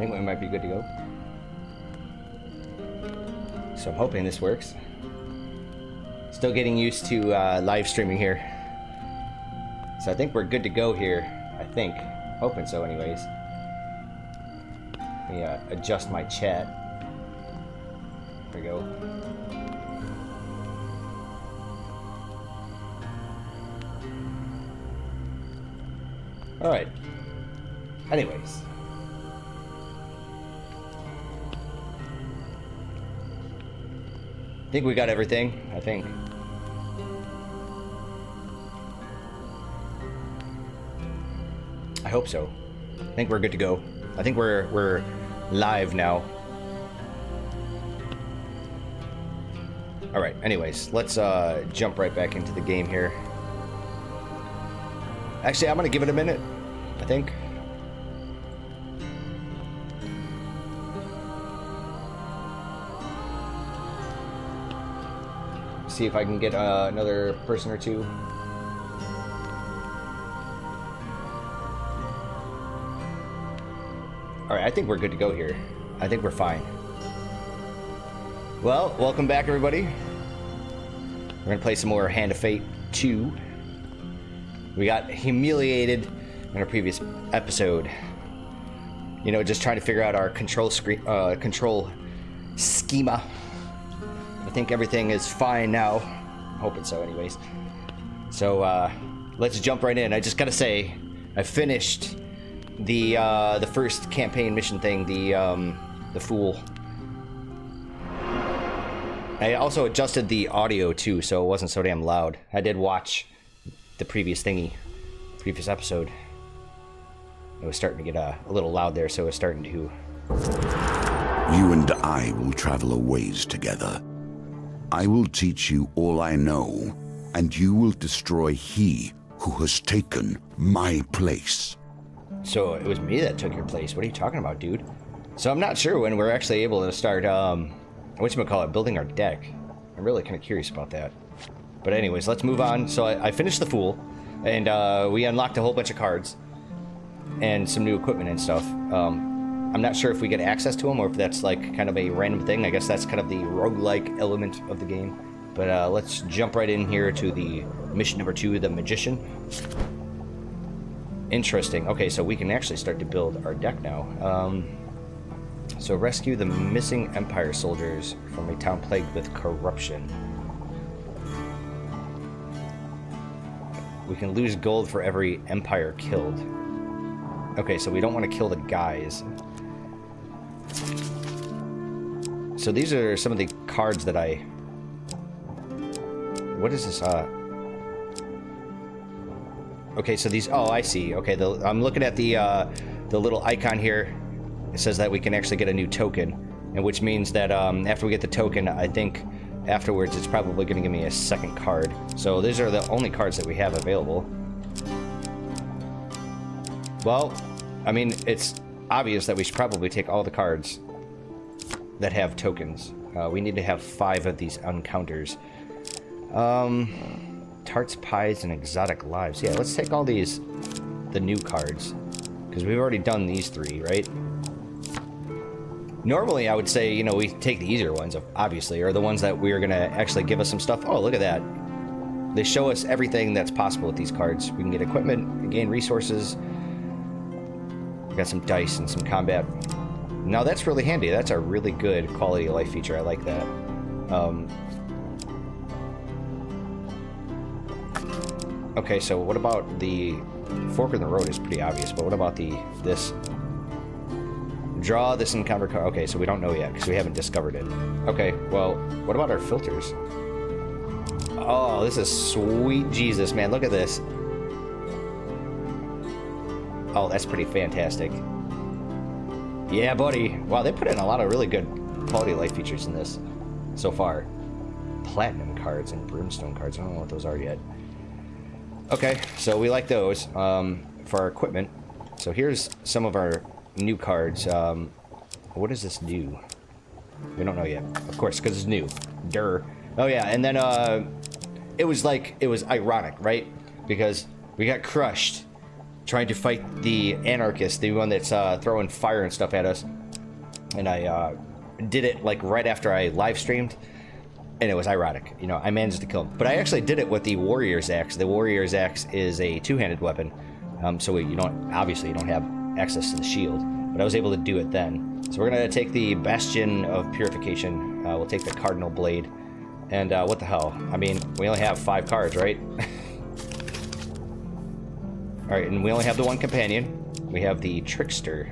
think we might be good to go. So I'm hoping this works. Still getting used to live streaming here. So I think we're good to go here. I think. Hoping so anyways. Let me adjust my chat. There we go. Alright. Anyways. I think we got everything, I think. I hope so. I think we're good to go. I think we're live now. Alright, anyways, let's jump right back into the game here. Actually, I'm gonna give it a minute, I think. See if I can get another person or two. Alright, I think we're good to go here. I think we're fine. Well, welcome back everybody. We're gonna play some more Hand of Fate 2. We got humiliated in our previous episode. You know, just trying to figure out our control schema. I think everything is fine now. I'm hoping so anyways. So let's jump right in. I just gotta say, I finished the first campaign mission thing, the Fool. I also adjusted the audio too, so it wasn't so damn loud. I did watch the previous episode. It was starting to get a little loud there, so it was starting to... You and I will travel a ways together. I will teach you all I know, and you will destroy he who has taken my place. So it was me that took your place. What are you talking about, dude? So I'm not sure when we're actually able to start, whatchamacallit, building our deck. I'm really kind of curious about that. But anyways, let's move on. So I finished the Fool, and we unlocked a whole bunch of cards and some new equipment and stuff. I'm not sure if we get access to them or if that's like kind of a random thing. I guess that's kind of the roguelike element of the game. But let's jump right in here to the mission number 2, the Magician. Interesting. Okay, so we can actually start to build our deck now. So rescue the missing Empire soldiers from a town plagued with corruption. We can lose gold for every Empire killed. Okay, so we don't want to kill the guys. So these are some of the cards that I... What is this? Okay, so these... Oh, I see. Okay, I'm looking at the little icon here. It says that we can actually get a new token, and which means that after we get the token, I think afterwards it's probably going to give me a second card. So these are the only cards that we have available. Well, I mean, it's obvious that we should probably take all the cards that have tokens. We need to have 5 of these encounters. Tarts, pies, and exotic lives. Yeah, let's take all these, the new cards, because we've already done these 3, right? Normally, I would say, you know, we take the easier ones, obviously, or the ones that we're going to actually give us some stuff. Oh, look at that. They show us everything that's possible with these cards. We can get equipment, gain resources. We got some dice and some combat. Now, that's really handy. That's a really good quality of life feature. I like that. Okay, so what about the fork in the road is pretty obvious, but what about this? Draw this encounter card. Okay, so we don't know yet because we haven't discovered it. Okay, well, what about our filters? Oh, this is sweet Jesus, man. Look at this. Oh, that's pretty fantastic. Yeah, buddy. Wow, they put in a lot of really good quality of life features in this so far. Platinum cards and brimstone cards. I don't know what those are yet. Okay, so we like those for our equipment. So here's some of our new cards. What does this do? We don't know yet. Of course, because it's new. Durr. Oh yeah, and then it was ironic, right? Because we got crushed, trying to fight the anarchist, the one that's throwing fire and stuff at us. And I did it like right after I live streamed, and it was ironic. You know, I managed to kill him, but I actually did it with the warrior's axe. The warrior's axe is a two-handed weapon, so you don't have access to the shield, but I was able to do it then. So we're gonna take the bastion of purification. We'll take the cardinal blade, and what the hell? I mean, we only have 5 cards, right? All right, and we only have the one companion. We have the trickster.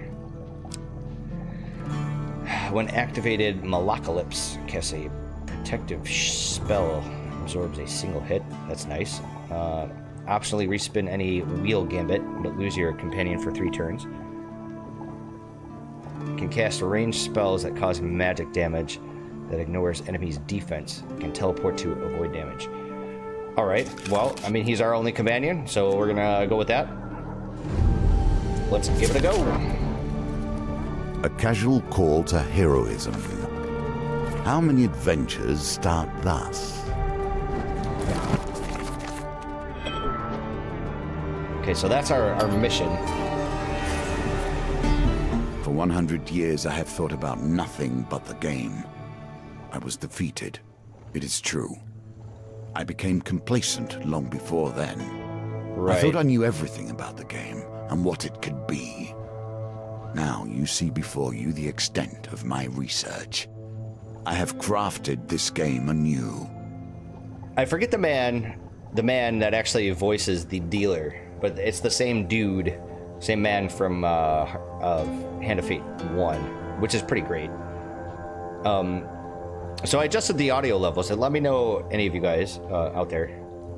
When activated, Malacalypse casts a protective spell, absorbs a single hit. That's nice. Optionally respin any wheel gambit, but lose your companion for 3 turns. Can cast ranged spells that cause magic damage that ignores enemy's defense. Can teleport to avoid damage. Alright, well, I mean, he's our only companion, so we're gonna go with that. Let's give it a go. A casual call to heroism. How many adventures start thus? Okay, so that's our mission. For 100 years I have thought about nothing but the game. I was defeated. It is true. I became complacent long before then. Right. I thought I knew everything about the game and what it could be. Now you see before you the extent of my research. I have crafted this game anew. I forget the man that actually voices the dealer, but it's the same dude, same man from Hand of Fate 1, which is pretty great. So I adjusted the audio levels, and let me know, any of you guys out there,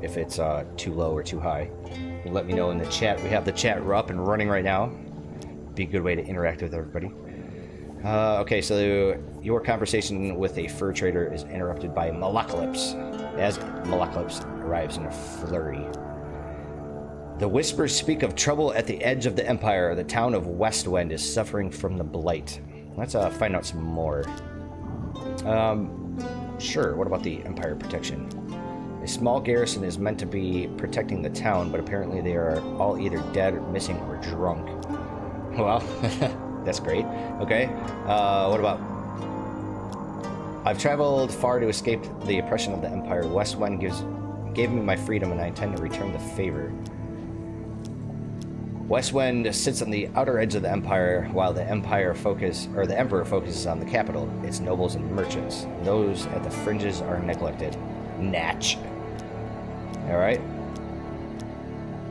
if it's too low or too high. You let me know in the chat. We have the chat up and running right now. Be a good way to interact with everybody. Okay, so your conversation with a fur trader is interrupted by Malacalypse, as Malacalypse arrives in a flurry. The whispers speak of trouble at the edge of the Empire. The town of Westwind is suffering from the blight. Let's find out some more. Sure, what about the Empire protection? A small garrison is meant to be protecting the town, but apparently they are all either dead, missing, or drunk. Well, that's great. Okay, what about... I've traveled far to escape the oppression of the Empire. Westwind gave me my freedom, and I intend to return the favor. Westwind sits on the outer edge of the Empire, while the Emperor focuses on the capital, its nobles and merchants. Those at the fringes are neglected. Natch. Alright.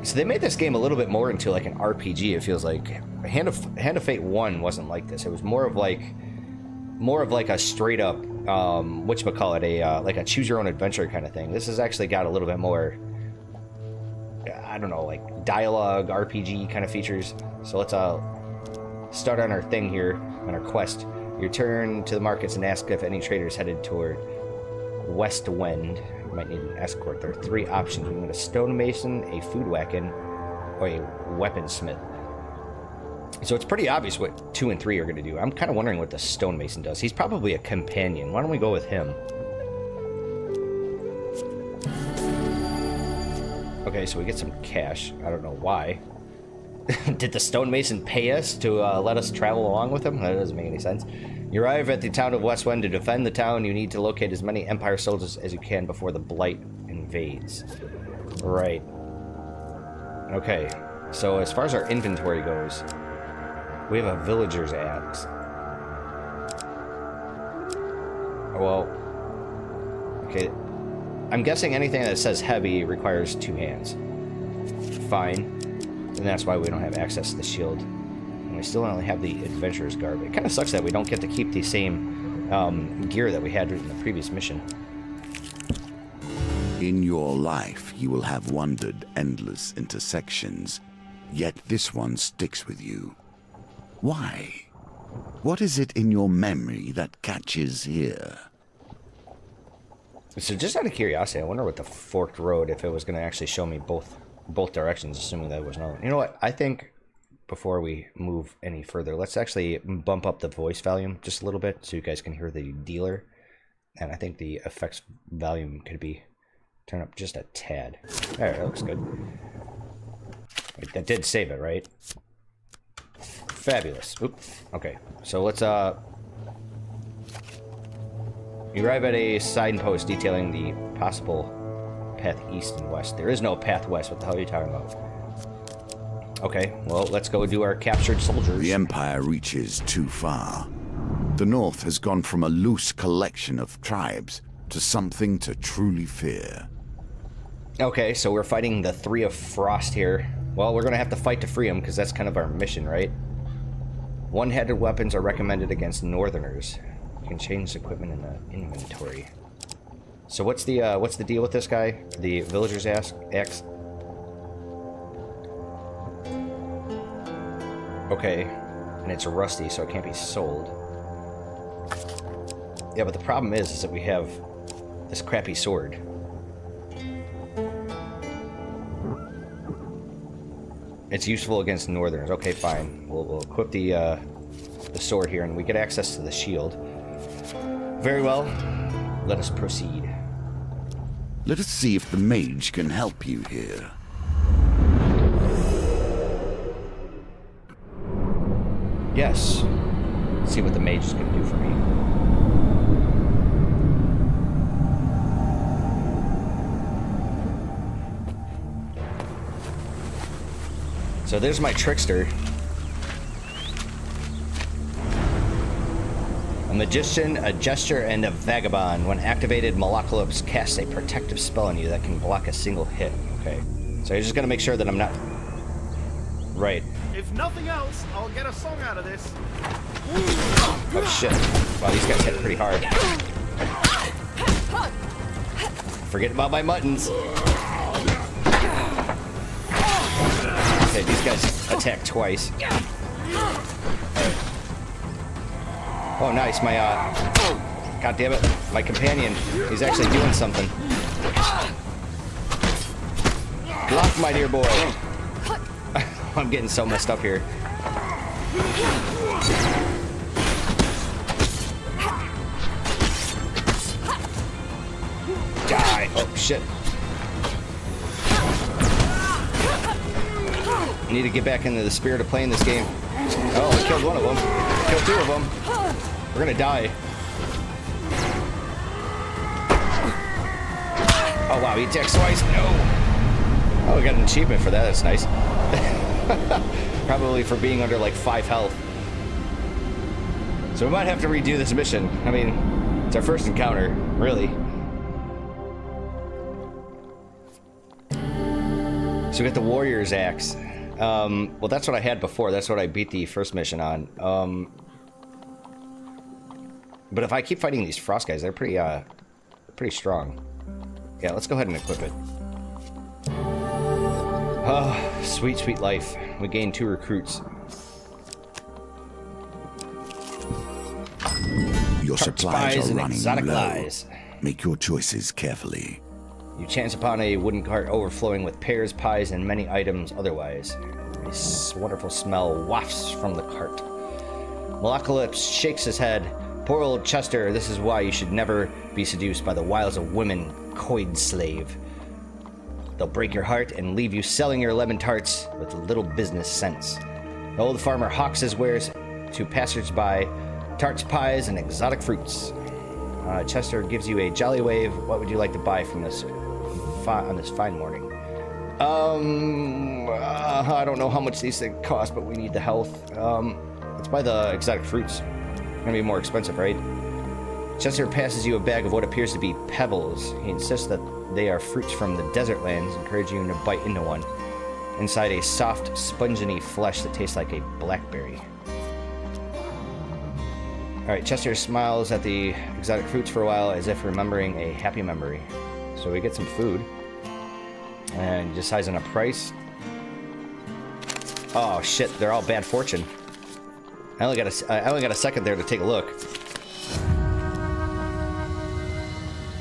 So they made this game a little bit more into like an RPG, it feels like. Hand of Fate 1 wasn't like this. It was more of like a straight up whatchamacallit, like a choose your own adventure kind of thing. This has actually got a little bit more, I don't know, like dialogue, RPG kind of features. So let's start on our thing here, on our quest. You return to the markets and ask if any traders headed toward Westwind. You might need an escort. There are 3 options. We need a stonemason, a food wagon, or a weaponsmith. So it's pretty obvious what 2 and 3 are going to do. I'm kind of wondering what the stonemason does. He's probably a companion. Why don't we go with him? Okay, so we get some cash. I don't know why. Did the stonemason pay us to let us travel along with him? That doesn't make any sense. You arrive at the town of Westwind. To defend the town, you need to locate as many Empire soldiers as you can before the blight invades. Right. Okay, so as far as our inventory goes, we have a villager's axe. Well, okay. I'm guessing anything that says heavy requires 2 hands. Fine. And that's why we don't have access to the shield. And we still only have the adventurer's garb. It kind of sucks that we don't get to keep the same gear that we had in the previous mission. In your life, you will have wandered endless intersections, yet this one sticks with you. Why? What is it in your memory that catches here? So just out of curiosity, I wonder what the forked road, if it was going to actually show me both directions, assuming that was no. You know what? I think before we move any further, let's actually bump up the voice volume just a little bit so you guys can hear the dealer. And I think the effects volume could be turned up just a tad. There, that looks good. Wait, that did save it, right? Fabulous. Oop. Okay, so let's you arrive at a signpost detailing the possible path east and west. There is no path west. What the hell are you talking about? Okay, well, let's go do our captured soldiers. The Empire reaches too far. The North has gone from a loose collection of tribes to something to truly fear. Okay, so we're fighting the Three of Frost here. Well, we're gonna have to fight to free them, because that's kind of our mission, right? One-handed weapons are recommended against Northerners. You can change equipment in the inventory. So what's the deal with this guy? The villager's axe? Okay, and it's rusty, so it can't be sold. Yeah, but the problem is that we have this crappy sword. It's useful against Northerners. Okay, fine. We'll equip the sword here, and we get access to the shield. Very well. Let us proceed. Let us see if the mage can help you here. Yes. Let's see what the mage is going to do for me. So there's my trickster. A magician, a jester, and a vagabond. When activated, Malacalypse casts a protective spell on you that can block a single hit. Okay. So you're just gonna make sure that I'm not... Right. If nothing else, I'll get a song out of this. Oh shit. Wow, these guys hit pretty hard. Forget about my muttons. Okay, these guys attack twice. Oh, nice. My, God damn it. My companion, he's actually doing something. Block, my dear boy. I'm getting so messed up here. Die. Oh, shit. I need to get back into the spirit of playing this game. Oh, I killed one of them. Killed two of them. We're gonna die. Oh wow, he attacks twice. No. Oh, we got an achievement for that. That's nice. Probably for being under like 5 health. So we might have to redo this mission. I mean, it's our first encounter, really. So we got the warrior's axe. Well, that's what I had before. That's what I beat the first mission on. But if I keep fighting these frost guys, they're pretty strong. Yeah, let's go ahead and equip it. Oh, sweet, sweet life. We gained 2 recruits. Your supplies are running exotic low. lies. Make your choices carefully. You chance upon a wooden cart overflowing with pears, pies, and many items otherwise. A wonderful smell wafts from the cart. Malacalypse shakes his head. Poor old Chester, this is why you should never be seduced by the wiles of women, coy slave. They'll break your heart and leave you selling your lemon tarts with little business sense. The old farmer hawks his wares to passers-by, tarts, pies, and exotic fruits. Chester gives you a jolly wave. What would you like to buy from this on this fine morning? I don't know how much these things cost, but we need the health. Let's buy the exotic fruits. Gonna be more expensive, right? Chester passes you a bag of what appears to be pebbles. He insists that they are fruits from the desert lands, encouraging you to bite into one. Inside a soft, spongy flesh that tastes like a blackberry. Alright, Chester smiles at the exotic fruits for a while as if remembering a happy memory. So we get some food. And decides on a price. Oh shit, they're all bad fortune. I only got a second there to take a look.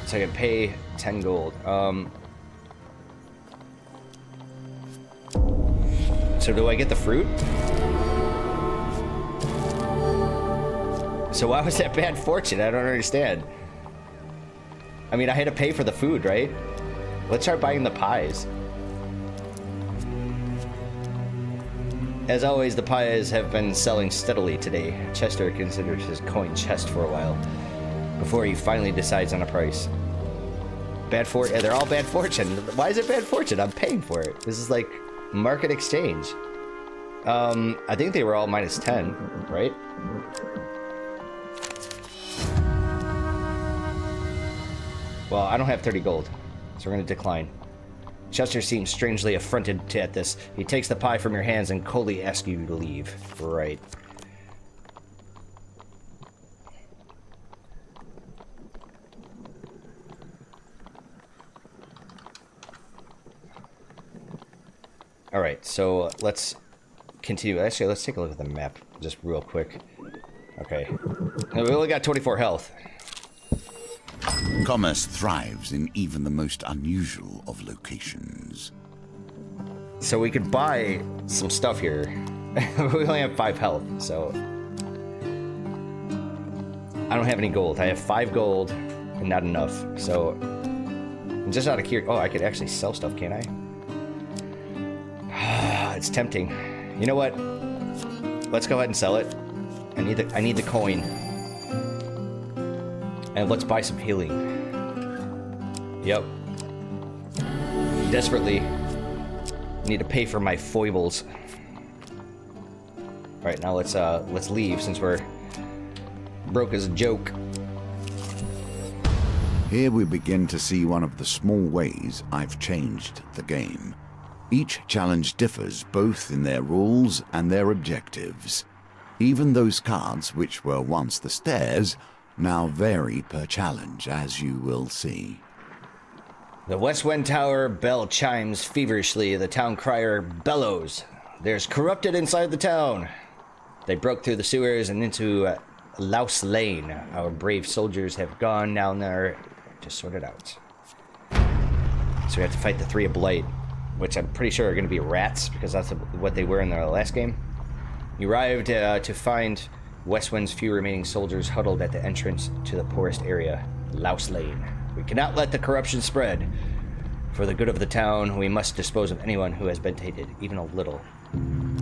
So I can pay 10 gold. So do I get the fruit? So why was that bad fortune? I don't understand. I mean, I had to pay for the food, right? Let's start buying the pies. As always, the pies have been selling steadily today. Chester considers his coin chest for a while before he finally decides on a price. They're all bad fortune. Why is it bad fortune? I'm paying for it. This is like market exchange. I think they were all -10, right? Well, I don't have 30 gold, so we're gonna decline. Chester seems strangely affronted at this. He takes the pie from your hands and coldly asks you to leave. Right. Alright, so let's continue. Actually, let's take a look at the map just real quick. Okay. We only got 24 health. Commerce thrives in even the most unusual of locations. So we could buy some stuff here. We only have 5 health, so... I don't have any gold. I have 5 gold and not enough, so... I'm just out of curiosity. Oh, I could actually sell stuff, can't I? It's tempting. You know what? Let's go ahead and sell it. I need the coin. And let's buy some healing. Yep. Desperately need to pay for my foibles. Alright, now let's leave since we're broke as a joke. Here we begin to see one of the small ways I've changed the game. Each challenge differs both in their rules and their objectives. Even those cards which were once the stairs now vary per challenge, as you will see. The West Wind Tower bell chimes feverishly. The town crier bellows. There's corrupted inside the town. They broke through the sewers and into Louse Lane. Our brave soldiers have gone down there to sort it out. So we have to fight the 3 of Blight, which I'm pretty sure are going to be rats, because that's what they were in the last game. You arrived to find Westwind's few remaining soldiers huddled at the entrance to the poorest area, Louse Lane. We cannot let the corruption spread. For the good of the town, we must dispose of anyone who has been tainted, even a little.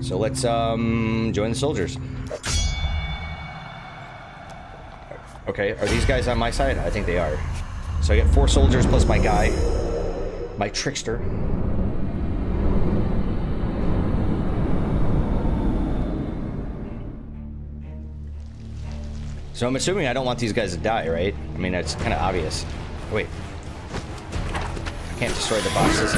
So let's join the soldiers. Okay, are these guys on my side? I think they are. So I get 4 soldiers plus my guy, my trickster. So I'm assuming I don't want these guys to die, right? I mean, that's kind of obvious. Wait. I can't destroy the boxes.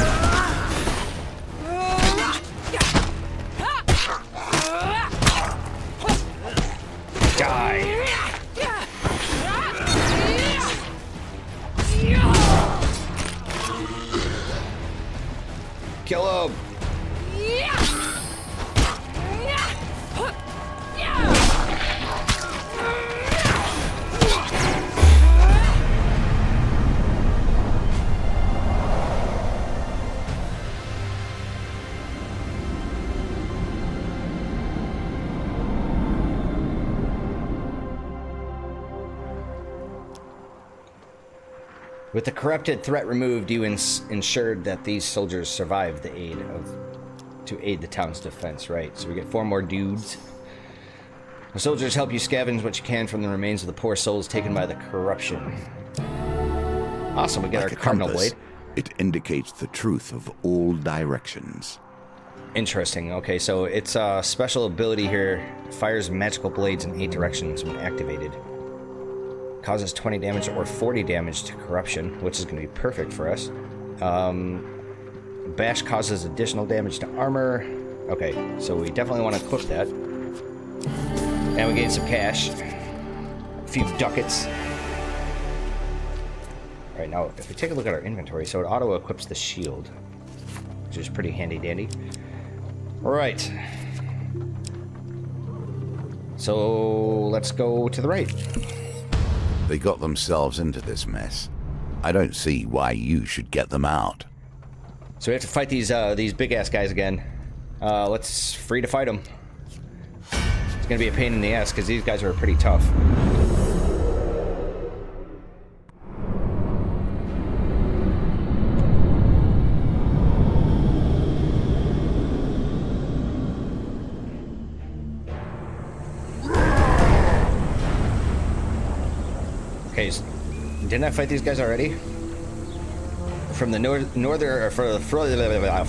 Die! Kill him! With the corrupted threat removed, you ensured that these soldiers survived to aid the town's defense, right? So we get 4 more dudes. The soldiers help you scavenge what you can from the remains of the poor souls taken by the corruption. Awesome, we get our cardinal blade. It indicates the truth of all directions. Interesting. Okay, so its special ability here fires magical blades in 8 directions when activated. Causes 20 damage or 40 damage to corruption, which is going to be perfect for us. Bash causes additional damage to armor. Okay, so we definitely want to equip that. And we gain some cash. A few ducats. Alright, now if we take a look at our inventory, so it auto-equips the shield, which is pretty handy-dandy. Alright. So let's go to the right. They got themselves into this mess. I don't see why you should get them out. So we have to fight these big-ass guys again. Let's free to fight them. It's gonna be a pain in the ass, because these guys are pretty tough. Okay, didn't I fight these guys already? From the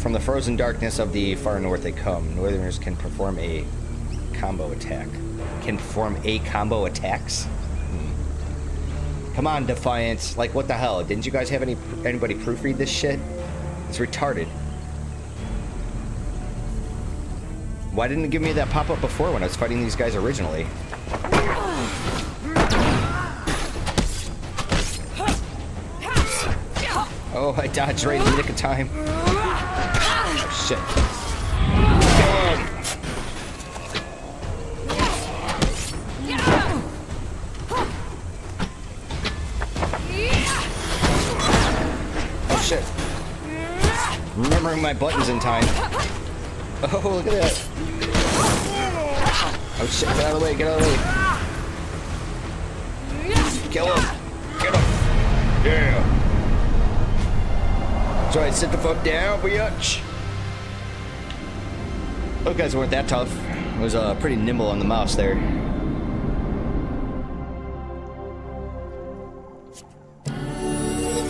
from the frozen darkness of the far north they come. Northerners can perform a combo attack. Can perform a combo attacks? Come on, Defiance. Like, what the hell? Didn't you guys have anybody proofread this shit? It's retarded. Why didn't it give me that pop-up before when I was fighting these guys originally? Oh, I dodged right in the nick of time. Oh, shit. Oh, shit. Remembering my buttons in time. Oh, look at that. Oh, shit. Get out of the way. Get out of the way. Kill him. Get him. Yeah. So I sit the fuck down, bitch. Those guys weren't that tough. I was pretty nimble on the mouse there.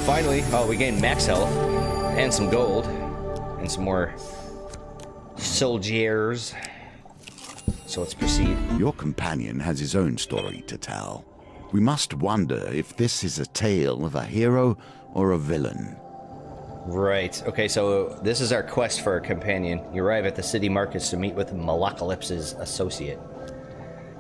Finally, we gained max health and some gold and some more soldiers. So let's proceed. Your companion has his own story to tell. We must wonder if this is a tale of a hero or a villain. Right. Okay, so this is our quest for our companion. You arrive at the city markets to meet with Malacalypse's associate.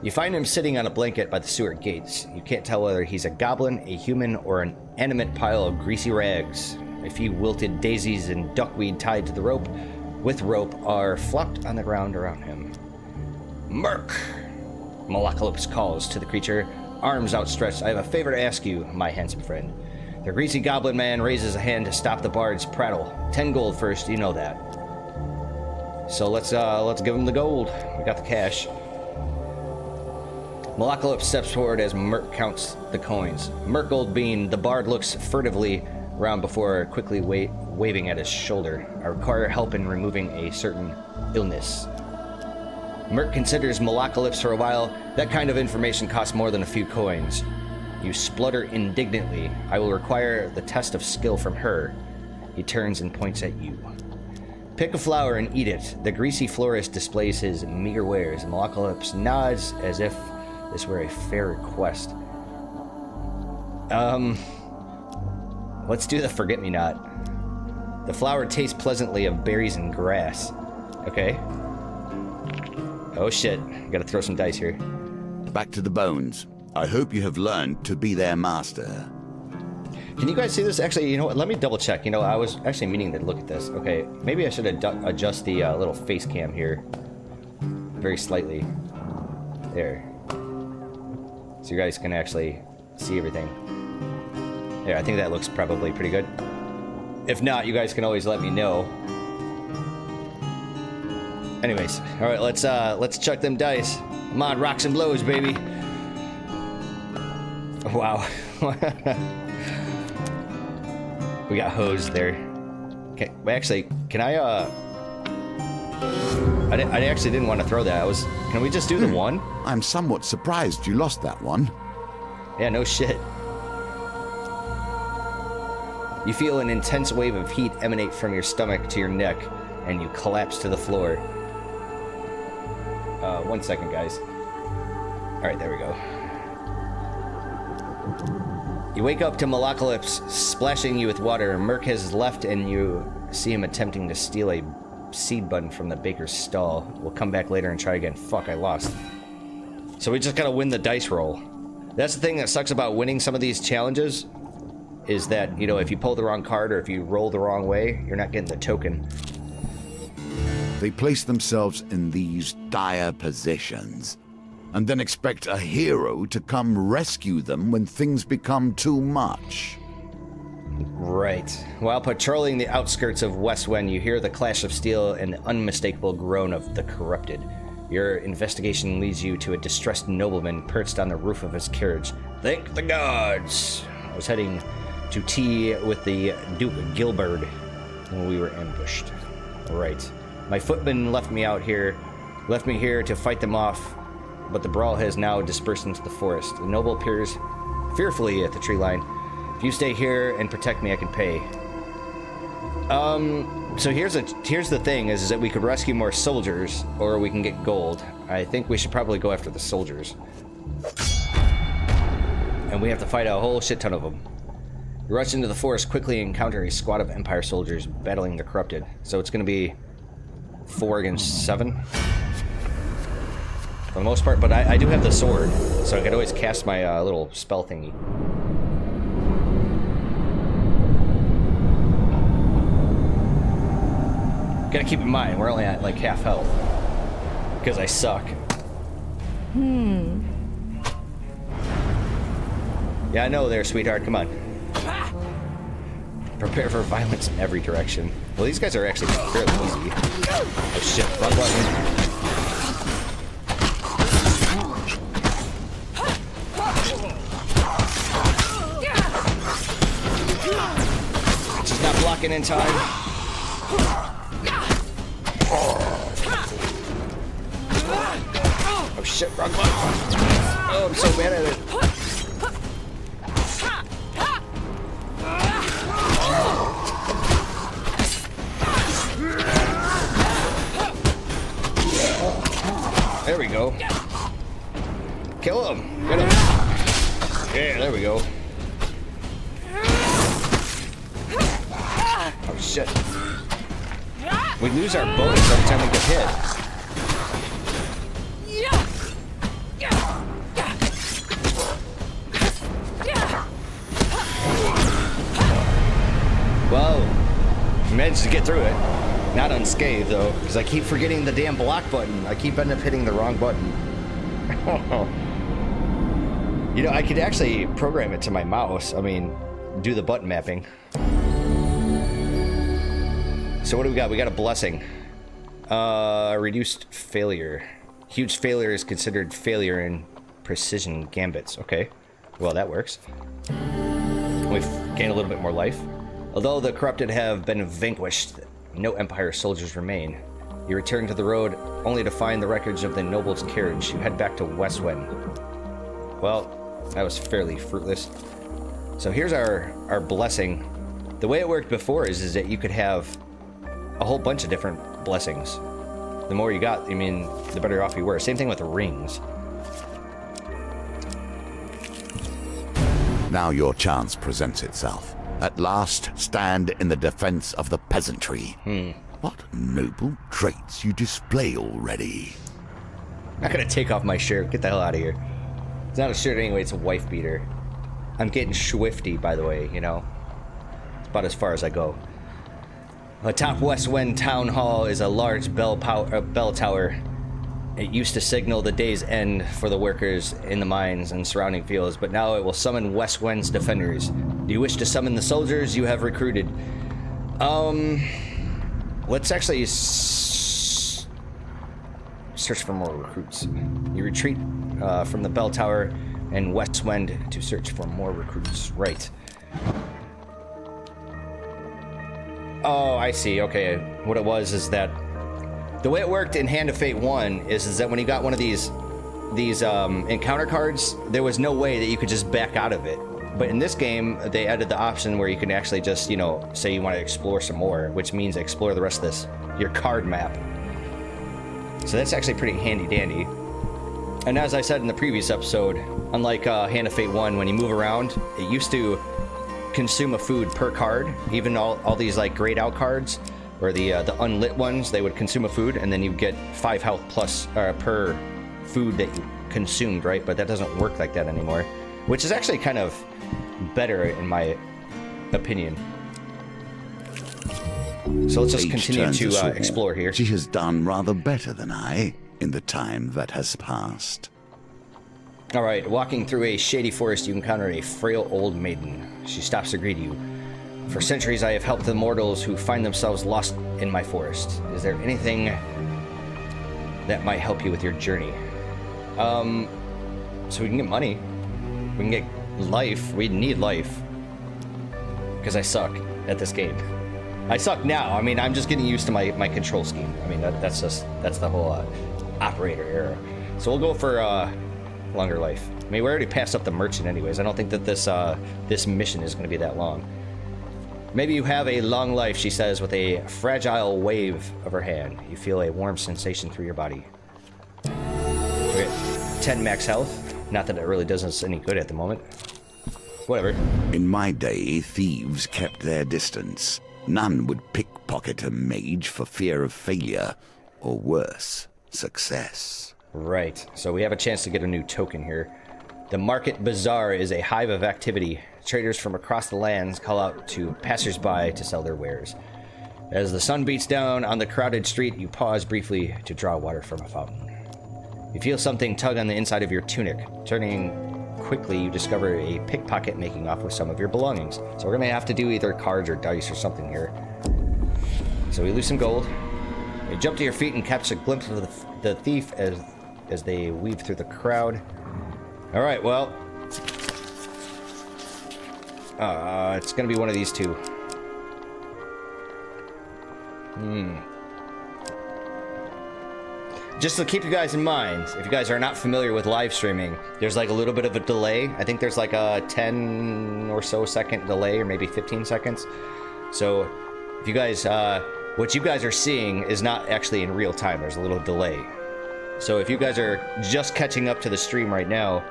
You find him sitting on a blanket by the sewer gates. You can't tell whether he's a goblin, a human, or an animate pile of greasy rags. A few wilted daisies and duckweed tied to the rope are flopped on the ground around him. Merc! Malacalypse calls to the creature, arms outstretched. I have a favor to ask you, my handsome friend. The greasy goblin man raises a hand to stop the bard's prattle. 10 gold first, you know that. So let's give him the gold. We got the cash. Malacalypse steps forward as Merc counts the coins. Merc Goldbean, the bard looks furtively around before quickly waving at his shoulder. I require help in removing a certain illness. Merc considers Malacalypse for a while. That kind of information costs more than a few coins. You splutter indignantly. I will require the test of skill from her. He turns and points at you. Pick a flower and eat it. The greasy florist displays his meager wares. Malacalypse nods as if this were a fair request. Let's do the forget-me-not. The flower tastes pleasantly of berries and grass. Okay. Oh shit, gotta throw some dice here. Back to the bones. I hope you have learned to be their master. Can you guys see this? Actually, you know what? Let me double check. You know, I was actually meaning to look at this. Okay, maybe I should adjust the little face cam here very slightly. There. So you guys can actually see everything. Yeah, I think that looks probably pretty good. If not, you guys can always let me know. Anyways, all right, let's chuck them dice. Come on, rocks and blows, baby. Wow. We got hosed there. Okay, well, actually, can I actually didn't want to throw that. Can we just do the one? I'm somewhat surprised you lost that one. Yeah, no shit. You feel an intense wave of heat emanate from your stomach to your neck, and you collapse to the floor. 1 second, guys. Alright, there we go. You wake up to Malacalypse splashing you with water. Merc has left, and you see him attempting to steal a seed button from the baker's stall. We'll come back later and try again. Fuck, I lost. So we just gotta win the dice roll. That's the thing that sucks about winning some of these challenges, is that, you know, if you pull the wrong card or if you roll the wrong way, you're not getting the token. They place themselves in these dire positions, and then expect a hero to come rescue them when things become too much. Right. While patrolling the outskirts of Westwind, you hear the clash of steel and the unmistakable groan of the corrupted. Your investigation leads you to a distressed nobleman perched on the roof of his carriage. Thank the gods! I was heading to tea with the Duke Gilbert when we were ambushed. Right. My footman left me here to fight them off, but the brawl has now dispersed into the forest. The noble appears fearfully at the tree line. If you stay here and protect me, I can pay. So here's the thing, is that we could rescue more soldiers, or we can get gold. I think we should probably go after the soldiers. And we have to fight a whole shit ton of them. You rush into the forest, quickly encounter a squad of Empire soldiers battling the corrupted. So it's going to be 4 against 7. For the most part, but I do have the sword, so I could always cast my little spell thingy. Gotta keep in mind, we're only at like half health. Because I suck. Yeah, I know there, sweetheart. Come on. Prepare for violence in every direction. Well, these guys are actually fairly easy. Oh shit, wrong button. Just not blocking in time. Oh shit, wrong button. Oh, I'm so bad at it. There we go. Kill him. Get him. Yeah, there we go. Oh shit. We lose our bonus every time we get hit. Well, managed to get through it. Not unscathed, though, because I keep forgetting the damn block button. I keep ending up hitting the wrong button. You know, I could actually program it to my mouse. I mean, do the button mapping. So what do we got? We got a blessing. Reduced failure. Huge failure is considered failure in precision gambits. Okay. Well, that works. We've gained a little bit more life. Although the corrupted have been vanquished, no Empire soldiers remain. You return to the road only to find the wreckage of the noble's carriage. You head back to Westwind. Well, that was fairly fruitless. So here's our blessing. The way it worked before is that you could have a whole bunch of different blessings. The more you got, I mean, the better off you were. Same thing with the rings. Now your chance presents itself. At last, stand in the defense of the peasantry. What noble traits you display already. I'm not gonna take off my shirt. Get the hell out of here. It's not a shirt anyway, it's a wife beater. I'm getting swifty, by the way, you know. It's about as far as I go. Atop Westwind Town Hall is a large bell tower. It used to signal the day's end for the workers in the mines and surrounding fields, but now it will summon Westwind's defenders. Do you wish to summon the soldiers you have recruited? Let's actually search for more recruits. You retreat from the bell tower and Westwind to search for more recruits. Right. Oh, I see. Okay. What it was is that the way it worked in Hand of Fate 1 is that when you got one of these encounter cards, there was no way that you could just back out of it. But in this game, they added the option where you can actually just, you know, say you want to explore some more, which means explore the rest of this, your card map. So that's actually pretty handy dandy. And as I said in the previous episode, unlike Hand of Fate 1, when you move around, it used to consume a food per card. Even all these like grayed out cards, or the unlit ones, they would consume a food, and then you get 5 health plus per food that you consumed, right? But that doesn't work like that anymore, which is actually kind of better in my opinion. So let's just continue to explore here. She has done rather better than I in the time that has passed. All right, walking through a shady forest, you encounter a frail old maiden. She stops to greet you. For centuries, I have helped the mortals who find themselves lost in my forest. Is there anything that might help you with your journey? So we can get money. We can get life. We need life. Because I suck at this game. I suck now. I mean, I'm just getting used to my control scheme. I mean, that's the whole operator error. So we'll go for longer life. I mean, we already passed up the merchant anyways. I don't think that this mission is going to be that long. Maybe you have a long life, she says, with a fragile wave of her hand. You feel a warm sensation through your body. Okay, 10 max health. Not that it really does us any good at the moment. Whatever. In my day, thieves kept their distance. None would pickpocket a mage for fear of failure, or worse, success. Right, so we have a chance to get a new token here. The Market Bazaar is a hive of activity. Traders from across the lands call out to passers-by to sell their wares. As the sun beats down on the crowded street, you pause briefly to draw water from a fountain. You feel something tug on the inside of your tunic. Turning quickly, you discover a pickpocket making off with some of your belongings. So we're going to have to do either cards or dice or something here. So we lose some gold. You jump to your feet and catch a glimpse of the thief as they weave through the crowd. All right, well, it's going to be one of these two. Just to keep you guys in mind, if you guys are not familiar with live streaming, there's like a little bit of a delay. I think there's like a 10 or so second delay, or maybe 15 seconds. So if you guys, what you guys are seeing is not actually in real time. There's a little delay. So if you guys are just catching up to the stream right now,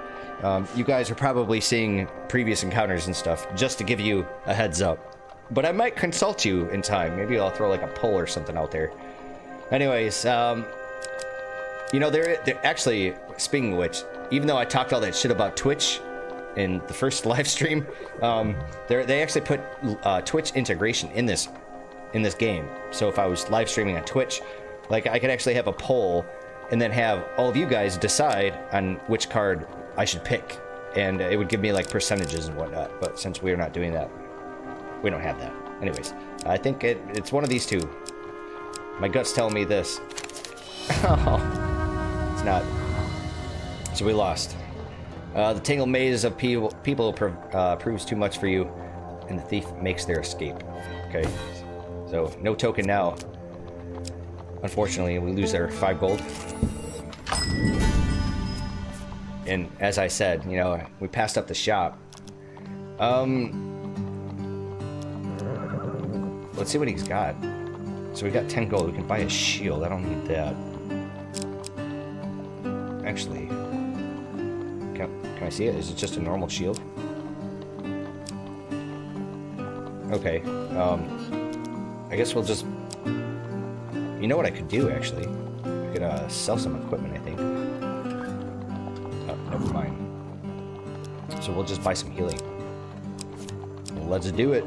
you guys are probably seeing previous encounters and stuff, just to give you a heads up. But I might consult you in time. Maybe I'll throw like a poll or something out there. Anyways, you know, they're actually, speaking of which, even though I talked all that shit about Twitch in the first live stream, they actually put Twitch integration in this game. So if I was live streaming on Twitch, like I could actually have a poll and then have all of you guys decide on which card I should pick, and it would give me like percentages and whatnot. But since we're not doing that, we don't have that. Anyways, I think it's one of these two. My gut's telling me this. It's not. So we lost. The tangled maze of people proves too much for you, and the thief makes their escape. Okay, so no token now. Unfortunately, we lose our 5 gold. And as I said, you know, we passed up the shop. Let's see what he's got. So we got 10 gold. We can buy a shield. I don't need that. Actually, can I see it? Is it just a normal shield? Okay. I guess we'll just... You know what I could do, actually? I could sell some equipment, I think. Oh, never mind. So we'll just buy some healing. Let's do it.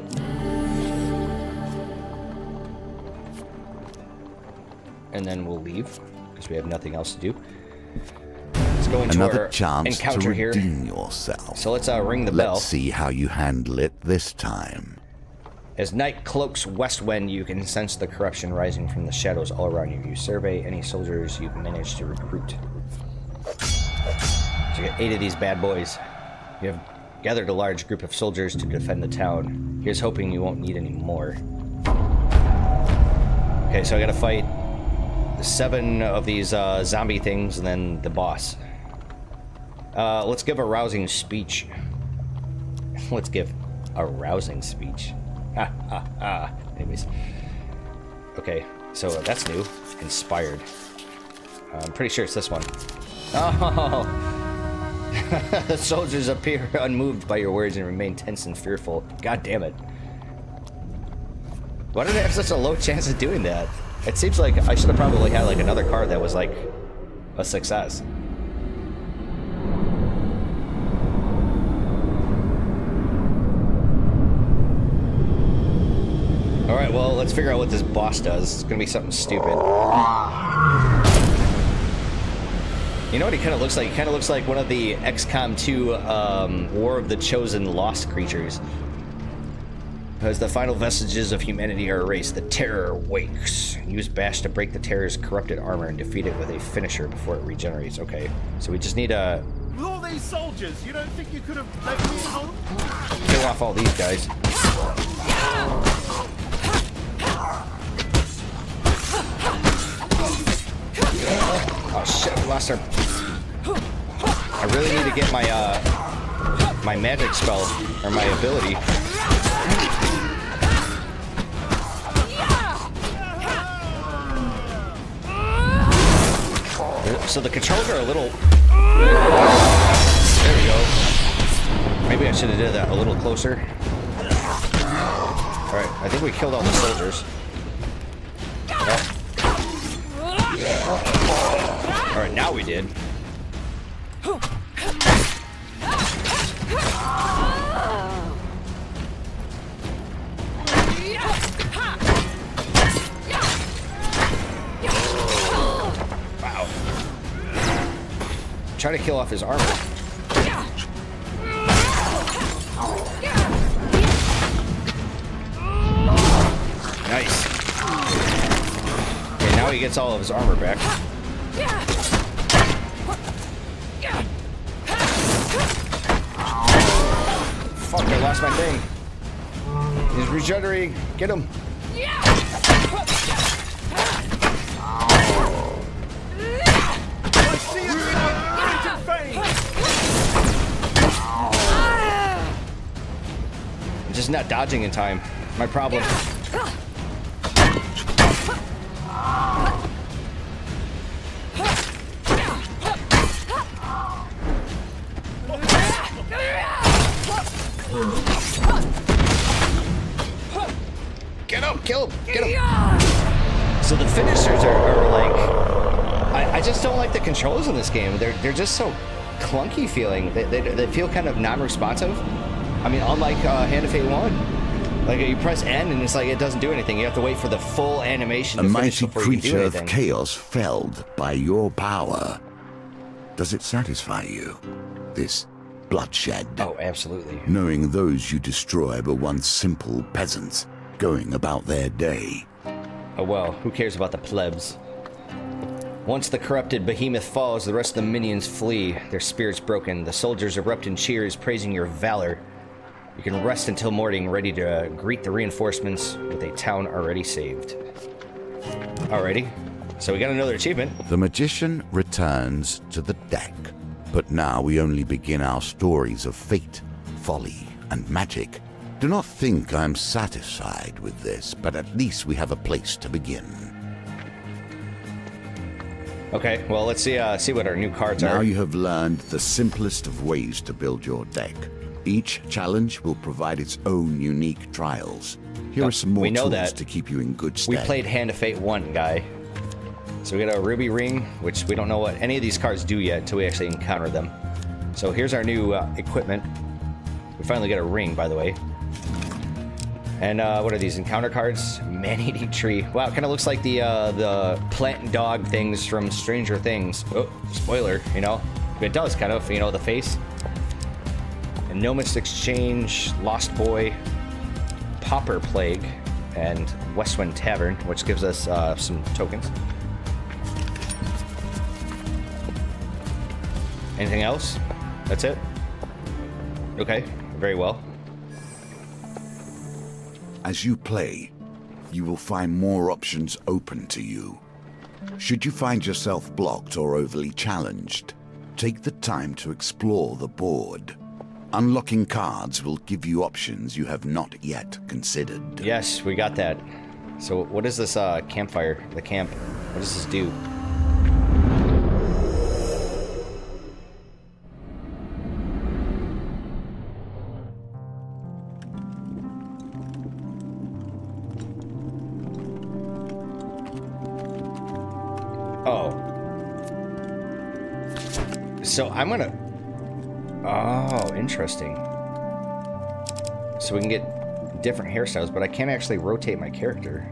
And then we'll leave, because we have nothing else to do. Let's go into Another our chance encounter to here. redeem yourself. So let's ring the bell. Let's see how you handle it this time. As night cloaks west wind, you can sense the corruption rising from the shadows all around you. You survey any soldiers you've managed to recruit. So you got 8 of these bad boys. You have gathered a large group of soldiers to defend the town. Here's hoping you won't need any more. Okay, so I gotta fight 7 of these zombie things and then the boss. Let's give a rousing speech. Let's give a rousing speech. Ha ha ha. Anyways. Okay, so that's new. Inspired. I'm pretty sure it's this one. Oh! The soldiers appear unmoved by your words and remain tense and fearful. God damn it. Why did I have such a low chance of doing that? It seems like I should have probably had like another card that was like a success. Alright, well, let's figure out what this boss does. It's gonna be something stupid. You know what he kind of looks like? He kind of looks like one of the XCOM 2 War of the Chosen Lost creatures. As the final vestiges of humanity are erased, the Terror wakes. Use Bash to break the Terror's corrupted armor and defeat it with a finisher before it regenerates. Okay, so we just need to... With all these soldiers, you don't think you could have left me alone? kill off all these guys. Oh shit, we lost our... I really get my my magic spell or my ability. So the controls are a little. There we go. Maybe I should have did that a little closer. All right, I think we killed all the soldiers. All right, now we did. Wow. Try to kill off his armor. Nice. Okay, now he gets all of his armor back. Fuck, I lost my thing. He's regenerating. Get him. I'm just not dodging in time. My problem. Get him! Kill him! Get him! So the finishers are like... I just don't like the controls in this game. They're just so clunky feeling. They feel kind of non-responsive. I mean, unlike Hand of Fate 1. Like, you press N and it's like it doesn't do anything. You have to wait for the full animation to finish before you can do anything. A mighty creature of chaos felled by your power. Does it satisfy you? This bloodshed? Oh, absolutely. Knowing those you destroy were once simple peasants going about their day. Oh well, who cares about the plebs? Once the corrupted behemoth falls, the rest of the minions flee, their spirits broken. The soldiers erupt in cheers, praising your valor. You can rest until morning, ready to greet the reinforcements with a town already saved. Alrighty, so we got another achievement. The magician returns to the deck, but now we only begin our stories of fate, folly, and magic. Do not think I'm satisfied with this, but at least we have a place to begin. Okay, well, let's see what our new cards are. Now you have learned the simplest of ways to build your deck. Each challenge will provide its own unique trials. Here are some more tools to keep you in good stead. We played Hand of Fate 1, guy. So we got a ruby ring, which we don't know what any of these cards do yet until we actually encounter them. So here's our new equipment. We finally got a ring, by the way. And what are these encounter cards? Man-eating tree. Wow, it kind of looks like the plant and dog things from Stranger Things. Oh, spoiler, you know. It does kind of, you know, the face. Nomist Exchange, Lost Boy, Pauper Plague, and Westwind Tavern, which gives us some tokens. Anything else? That's it? Okay, very well. As you play, you will find more options open to you. Should you find yourself blocked or overly challenged, take the time to explore the board. Unlocking cards will give you options you have not yet considered. Yes, we got that. So what is this campfire, the camp? What does this do? Oh. So I'm gonna... Oh, interesting. So we can get different hairstyles, but I can't actually rotate my character.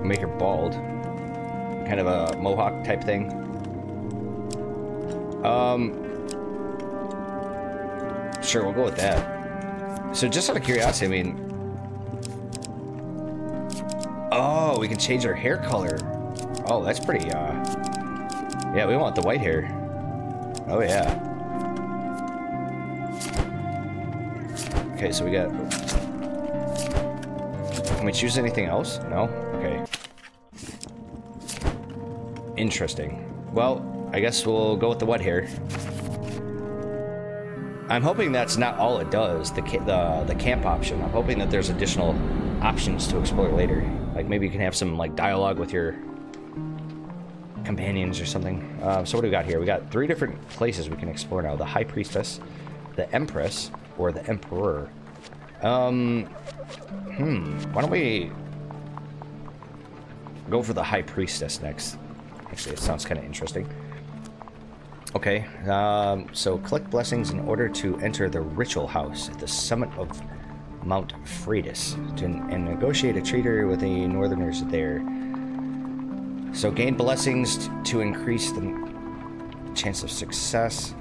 Make her bald. Kind of a mohawk type thing. Sure, we'll go with that. So just out of curiosity, I mean... Oh, we can change our hair color. Oh, that's pretty, yeah, we want the white hair. Oh, yeah. Okay, so we got... Can we choose anything else? No? Okay. Interesting. Well, I guess we'll go with the wet hair. I'm hoping that's not all it does, the camp option. I'm hoping that there's additional options to explore later. Like maybe you can have some like dialogue with your companions or something. So what do we got here? We got 3 different places we can explore now. The High Priestess, the Empress, or the Emperor. Why don't we go for the High Priestess next? Actually, it sounds kind of interesting. Okay, so collect blessings in order to enter the ritual house at the summit of Mount Freitas and negotiate a treaty with the northerners there. So gain blessings to increase the chance of success.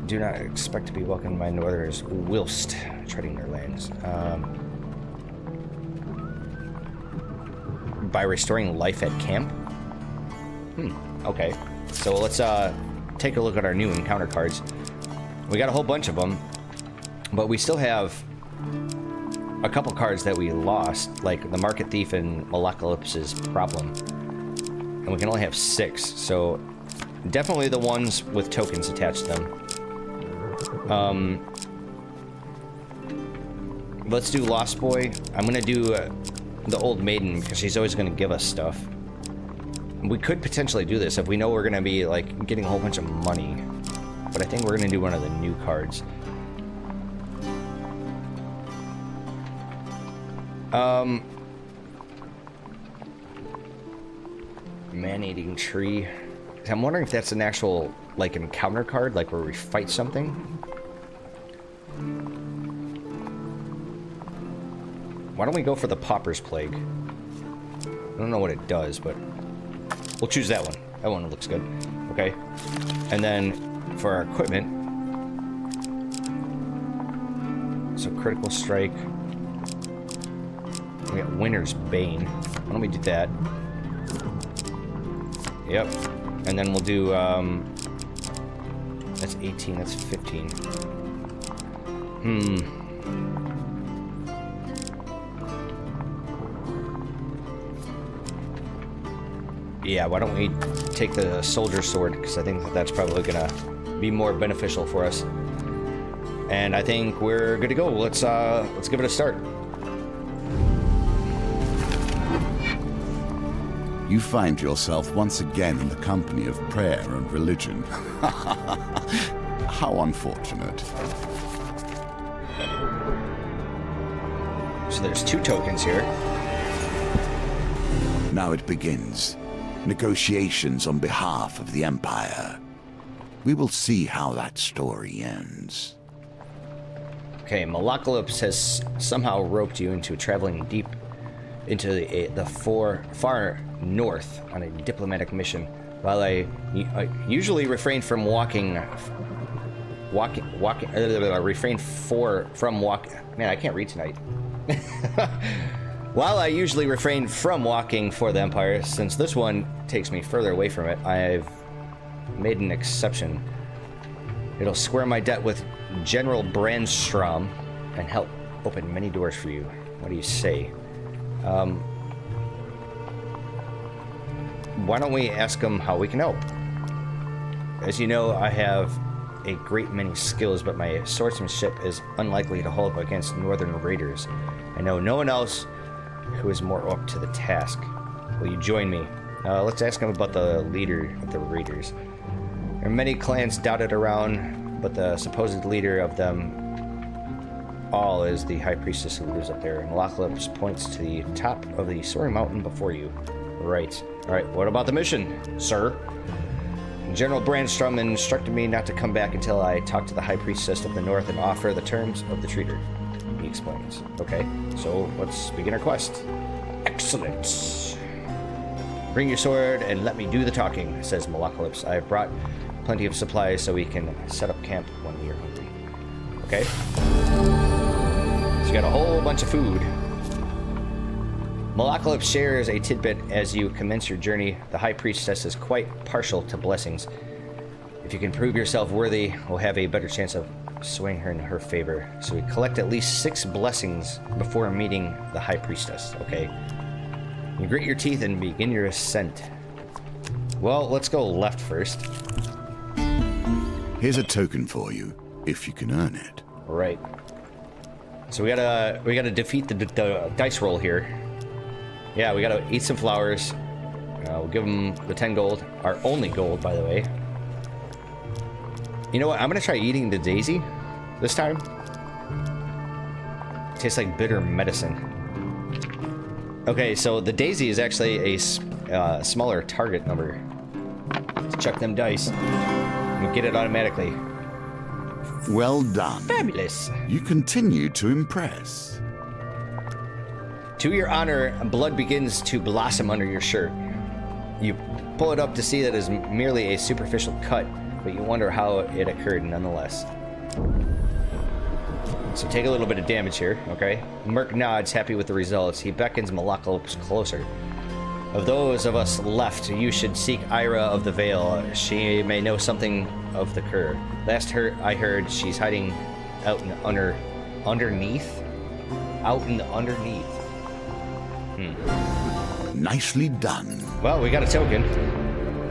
Do not expect to be welcomed by northerners whilst treading their lands. By restoring life at camp? Okay. So let's take a look at our new encounter cards. We got a whole bunch of them, but we still have a couple cards that we lost, like the Market Thief and Malacalypse's Problem. And we can only have 6, so definitely the ones with tokens attached to them. Let's do Lost Boy. I'm gonna do the Old Maiden because she's always gonna give us stuff. We could potentially do this if we know we're gonna be like getting a whole bunch of money, but I think we're gonna do one of the new cards. Man-eating tree. I'm wondering if that's an actual like encounter card, like where we fight something. Why don't we go for the Pauper's Plague? I don't know what it does, but we'll choose that one. That one looks good. Okay. And then for our equipment, so critical strike. We got Winter's Bane. Why don't we do that? Yep. And then we'll do, that's 18, that's 15. Yeah, why don't we take the Soldier Sword, because I think that's probably gonna be more beneficial for us. And I think we're good to go. Let's give it a start. You find yourself once again in the company of prayer and religion. How unfortunate. So there's 2 tokens here. Now it begins. Negotiations on behalf of the Empire. We will see how that story ends. Okay, Malacalypse has somehow roped you into traveling deep into the far north on a diplomatic mission. While I usually refrain from Man, I can't read tonight. While I usually refrain from walking for the Empire, since this one takes me further away from it, I've made an exception. It'll square my debt with General Brandstrom and help open many doors for you. What do you say? Why don't we ask him how we can help? As you know, I have a great many skills, but my swordsmanship is unlikely to hold up against northern raiders. I know no one else who is more up to the task. Will you join me? Let's ask him about the leader of the raiders. There are many clans dotted around, but the supposed leader of them all is the High Priestess who lives up there. And Malacalypse points to the top of the soaring mountain before you. Right. Alright, what about the mission, sir? General Brandstrom instructed me not to come back until I talk to the High Priestess of the North and offer the terms of the treaty. He explains. Okay, so let's begin our quest. Excellent. Bring your sword and let me do the talking, says Malacalypse. I have brought plenty of supplies so we can set up camp when we are hungry. Okay. So you got a whole bunch of food. Malacalypse shares a tidbit as you commence your journey. The High Priestess is quite partial to blessings. If you can prove yourself worthy, we'll have a better chance of swaying her in her favor. So we collect at least 6 blessings before meeting the High Priestess. Okay. You grit your teeth and begin your ascent. Well, let's go left first. Here's a token for you, if you can earn it. Right. So we gotta defeat the dice roll here. Yeah, we gotta eat some flowers. We'll give them the 10 gold. Our only gold, by the way. You know what? I'm gonna try eating the daisy this time. Tastes like bitter medicine. Okay, so the daisy is actually a smaller target number. Let's check them dice. We get it automatically. Well done. Fabulous. You continue to impress. To your honor, blood begins to blossom under your shirt. You pull it up to see that it is merely a superficial cut, but you wonder how it occurred nonetheless. So take a little bit of damage here, okay? Merc nods, happy with the results. He beckons Malakalops closer. Of those of us left, you should seek Ira of the Vale. She may know something of the cur. Last I heard, she's hiding out in underneath? Out in the underneath. Nicely done. Well, we got a token.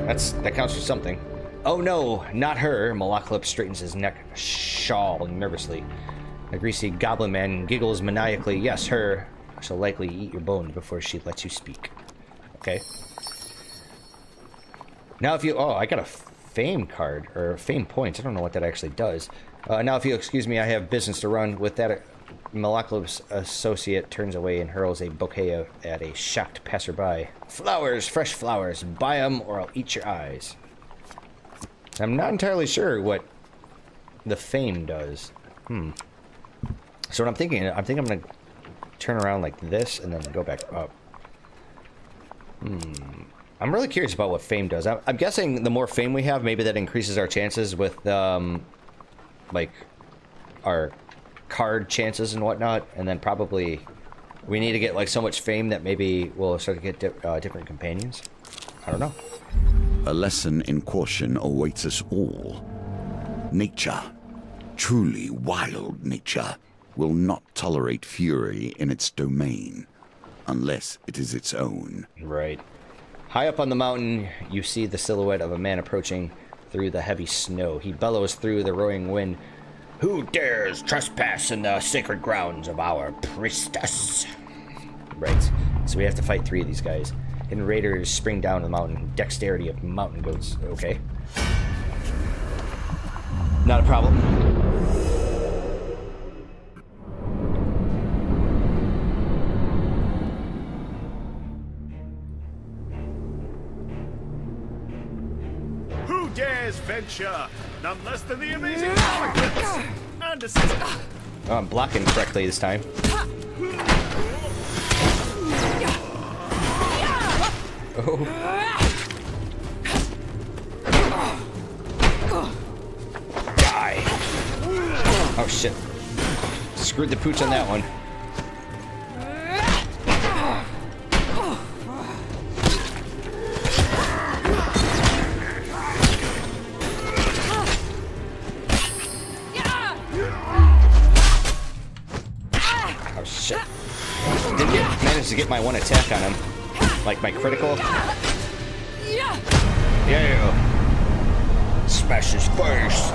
That counts for something. Oh no, not her. Malakalops straightens his neck shawl nervously. A greasy goblin man giggles maniacally. Yes, her. She'll likely eat your bones before she lets you speak. Okay. Now if you... Oh, I got a fame card. Or fame points. I don't know what that actually does. Now if you'll excuse me, I have business to run. With that, Malakalops' associate turns away and hurls a bouquet at a shocked passerby. Flowers, fresh flowers. Buy 'em or I'll eat your eyes. I'm not entirely sure what the fame does. So what I'm thinking I'm gonna turn around like this and then go back up. I'm really curious about what fame does. I'm guessing the more fame we have, maybe that increases our chances with, like, our card chances and whatnot. And then probably we need to get, like, so much fame that maybe we'll start to get different companions. I don't know. A lesson in caution awaits us all. Nature, truly wild nature, will not tolerate fury in its domain, unless it is its own. Right. High up on the mountain, you see the silhouette of a man approaching through the heavy snow. He bellows through the roaring wind. Who dares trespass in the sacred grounds of our priestess? Right. So we have to fight 3 of these guys. And raiders spring down the mountain. Dexterity of mountain goats. Okay. Not a problem. Who dares venture? None less than the amazing anarchist. And assist. Oh, I'm blocking correctly this time. Oh. Die. Oh shit. Screwed the pooch on that one. Oh shit. Didn't manage to get my one attack on him. Like my critical. Yeah. Smash his face.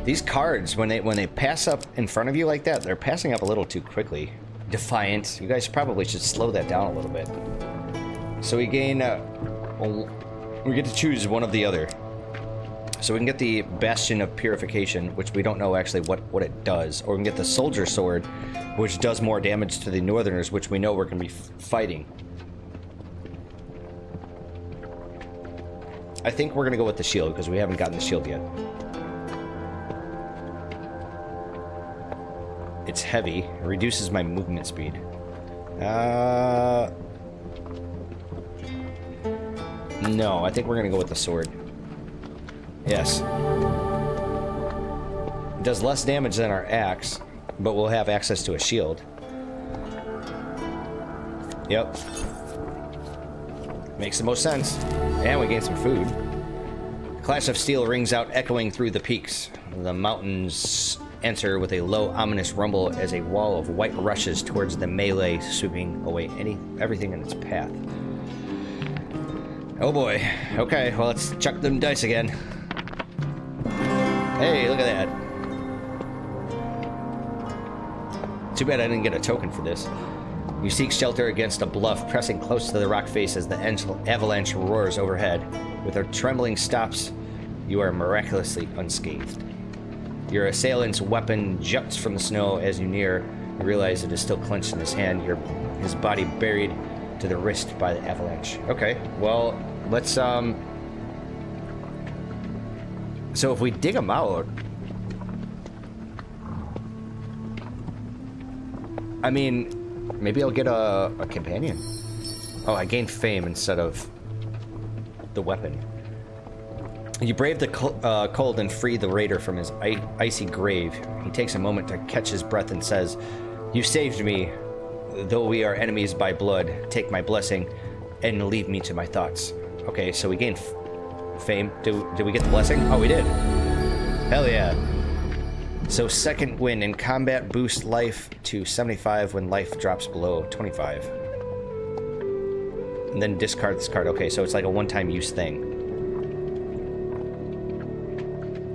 These cards, when they pass up in front of you like that, they're passing up a little too quickly. Defiant. You guys probably should slow that down a little bit. So we gain. We get to choose one of the other. So we can get the Bastion of Purification, which we don't know actually what it does. Or we can get the Soldier Sword, which does more damage to the Northerners, which we know we're going to be fighting. I think we're going to go with the shield, because we haven't gotten the shield yet. It's heavy. It reduces my movement speed. No, I think we're gonna go with the sword. Yes. It does less damage than our axe, but we'll have access to a shield. Yep. Makes the most sense. And we gain some food. Clash of steel rings out, echoing through the peaks. The mountains answer with a low, ominous rumble as a wall of white rushes towards the melee, sweeping away everything in its path. Oh boy. Okay, well, let's chuck them dice again. Hey, look at that. Too bad I didn't get a token for this. You seek shelter against a bluff, pressing close to the rock face as the avalanche roars overhead. With her trembling stops, you are miraculously unscathed. Your assailant's weapon juts from the snow as you near. You realize it is still clenched in his hand, his body buried to the wrist by the avalanche. Okay, well, let's, So if we dig him out... I mean... Maybe I'll get a companion. Oh, I gained fame instead of the weapon. You brave the cold and free the raider from his icy grave. He takes a moment to catch his breath and says, "You saved me, though we are enemies by blood. Take my blessing and leave me to my thoughts." Okay, so we gained fame. Did we get the blessing? Oh, we did. Hell yeah. So second win in combat boosts life to 75 when life drops below 25. And then discard this card. Okay, so it's like a one-time use thing.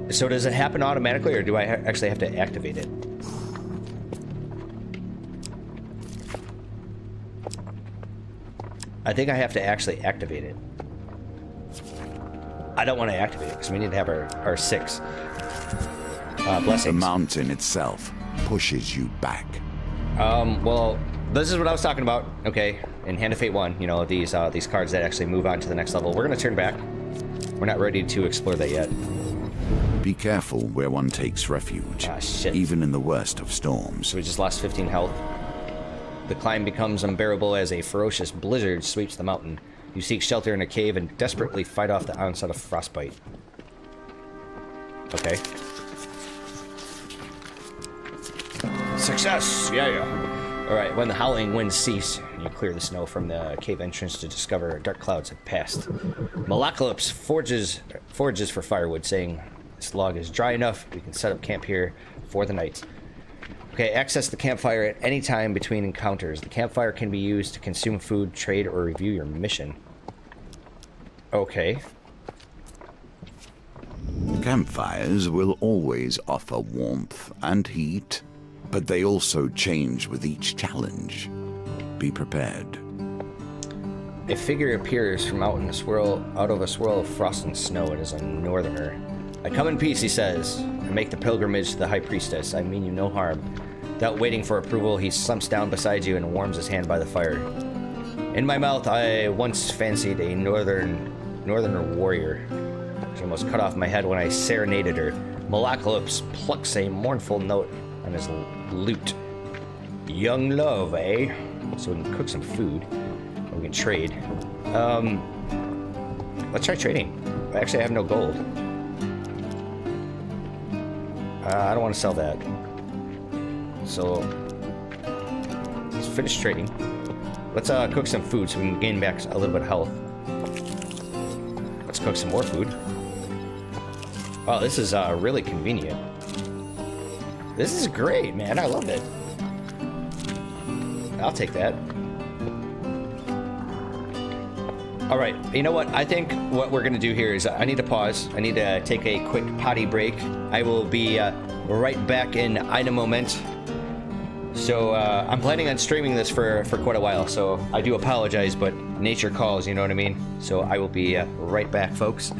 So does it happen automatically, or do I actually have to activate it? I think I have to actually activate it. I don't want to activate it because we need to have our 6. Blessings. The mountain itself pushes you back. Well, this is what I was talking about. Okay, in Hand of Fate 1, you know, these cards that actually move on to the next level. We're gonna turn back. We're not ready to explore that yet. Be careful where one takes refuge, Ah, shit. even in the worst of storms. So we just lost 15 health. The climb becomes unbearable as a ferocious blizzard sweeps the mountain. You seek shelter in a cave and desperately fight off the onset of frostbite. Okay. Success! Yeah. Alright, when the howling winds cease, you clear the snow from the cave entrance to discover dark clouds have passed. Malacalypse forges for firewood, saying, "This log is dry enough, we can set up camp here for the night." Okay, access the campfire at any time between encounters. The campfire can be used to consume food, trade, or review your mission. Okay. Campfires will always offer warmth and heat, but they also change with each challenge. Be prepared. A figure appears from out of a swirl of frost and snow. It is a northerner. "I come in peace," he says, "and make the pilgrimage to the high priestess. I mean you no harm." Without waiting for approval, he slumps down beside you and warms his hand by the fire. "In my mouth, I once fancied a northerner warrior. She almost cut off my head when I serenaded her." Malacalypse plucks a mournful note on his lute. "Young love, eh?" So we can cook some food. We can trade. Let's try trading. Actually, I have no gold. I don't want to sell that. So let's finish trading. Let's cook some food so we can gain back a little bit of health. Let's cook some more food. Wow, this is really convenient. This is great, man. I love it. I'll take that. All right, you know what? I think what we're gonna do here is I need to pause. I need to take a quick potty break. I will be right back in a moment. So I'm planning on streaming this for quite a while, so I do apologize, but nature calls, you know what I mean? So I will be right back, folks.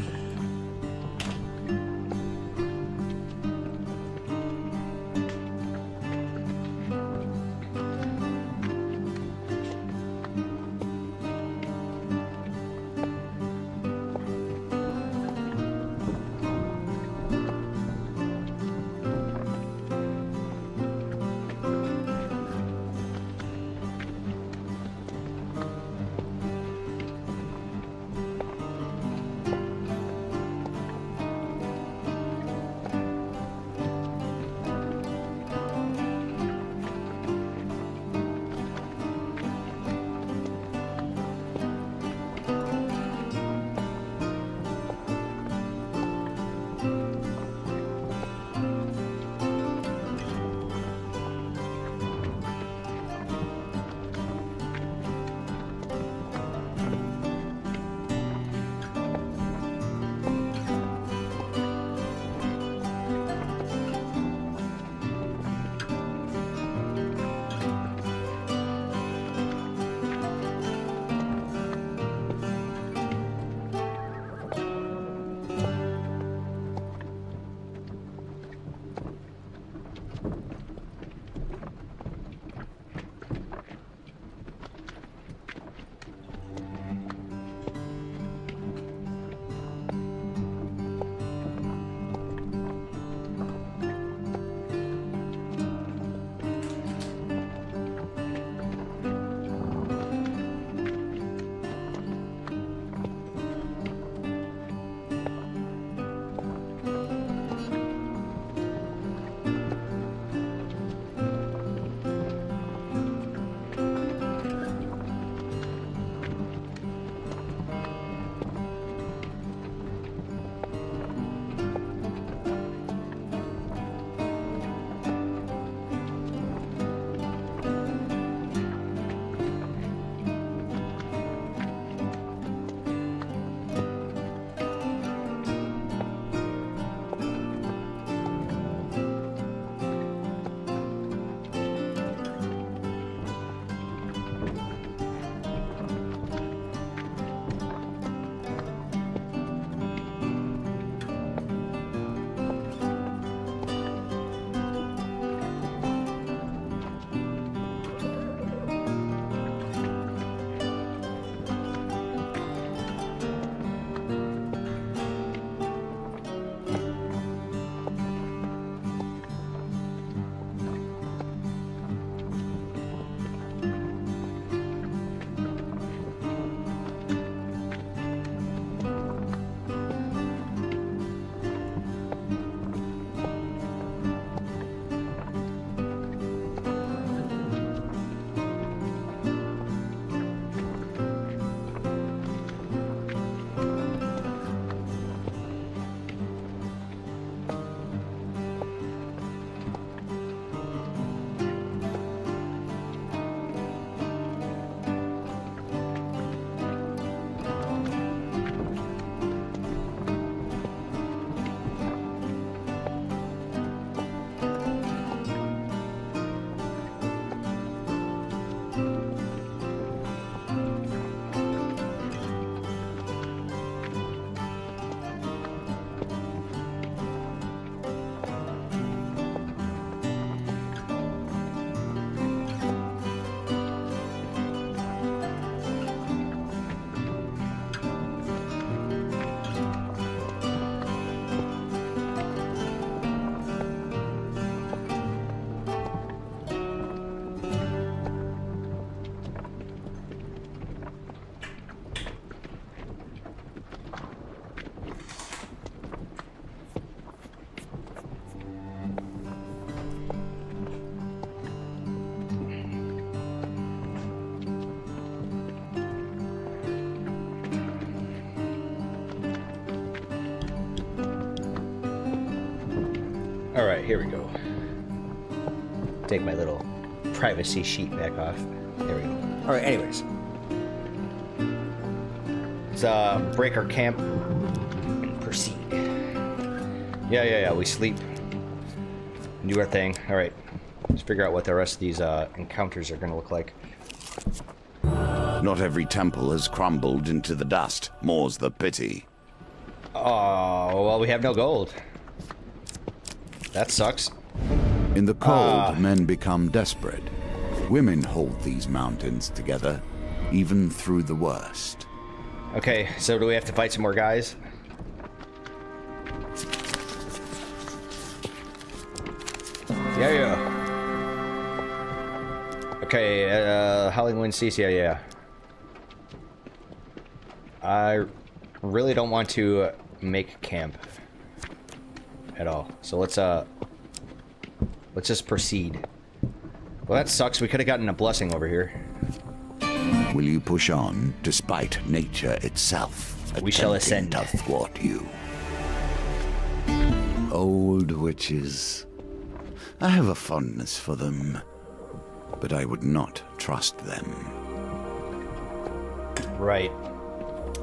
here we go. Take my little privacy sheet back off. There we go. Alright, anyways. Let's break our camp and proceed. Yeah, we sleep. Do our thing. Alright. Let's figure out what the rest of these encounters are going to look like. Not every temple has crumbled into the dust. More's the pity. Oh, well, we have no gold. That sucks. In the cold, men become desperate. Women hold these mountains together, even through the worst. Okay, so do we have to fight some more guys? Yeah. Okay, Howling Wind cease, yeah. I really don't want to make camp at all. So let's just proceed. Well, that sucks. We could have gotten a blessing over here. Will you push on despite nature itself? We shall ascend. To thwart you. Old witches. I have a fondness for them, but I would not trust them. Right.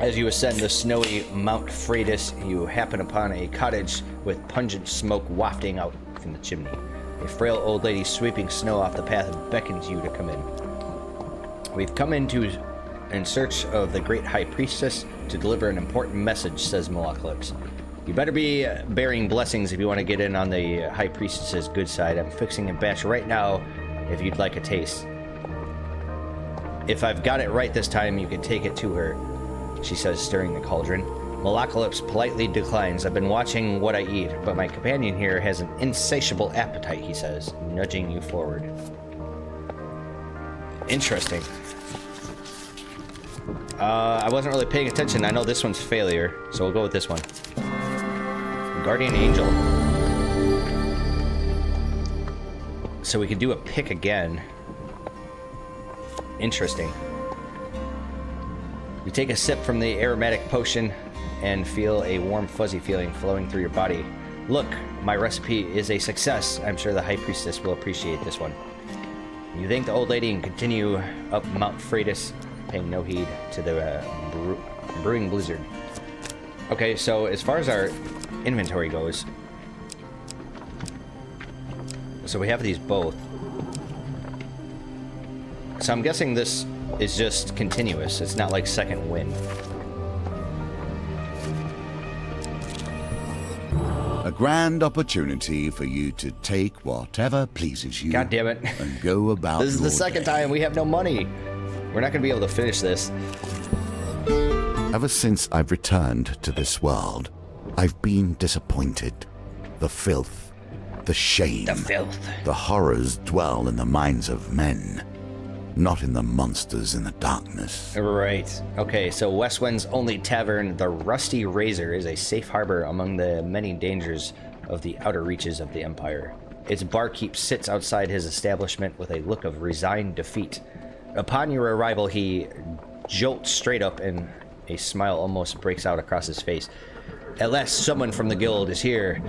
As you ascend the snowy Mount Freitas, you happen upon a cottage with pungent smoke wafting out from the chimney. A frail old lady sweeping snow off the path beckons you to come in. We've come in search of the great high priestess to deliver an important message, says Malacalypse. You better be bearing blessings if you want to get in on the high priestess's good side. I'm fixing a batch right now if you'd like a taste. If I've got it right this time, you can take it to her, she says, stirring the cauldron. Malacalypse politely declines. I've been watching what I eat, but my companion here has an insatiable appetite, he says, nudging you forward. Interesting. I wasn't really paying attention. I know this one's failure, so we'll go with this one. Guardian Angel. So we can do a pick again. Interesting. You take a sip from the aromatic potion and feel a warm, fuzzy feeling flowing through your body. Look, my recipe is a success. I'm sure the High Priestess will appreciate this one. You thank the old lady and continue up Mount Freitas, paying no heed to the brewing blizzard. Okay, so as far as our inventory goes, so we have these both. So I'm guessing this is just continuous. It's not like second wind. A grand opportunity for you to take whatever pleases you. God damn it. And go about This is the second time we have no money. We're not going to be able to finish this. Ever since I've returned to this world, I've been disappointed. The filth, the shame, The filth. the horrors dwell in the minds of men, not in the monsters in the darkness. Right. Okay, so Westwind's only tavern, the Rusty Razor, is a safe harbor among the many dangers of the outer reaches of the Empire. Its barkeep sits outside his establishment with a look of resigned defeat. Upon your arrival, he jolts straight up and a smile almost breaks out across his face. At last, someone from the guild is here.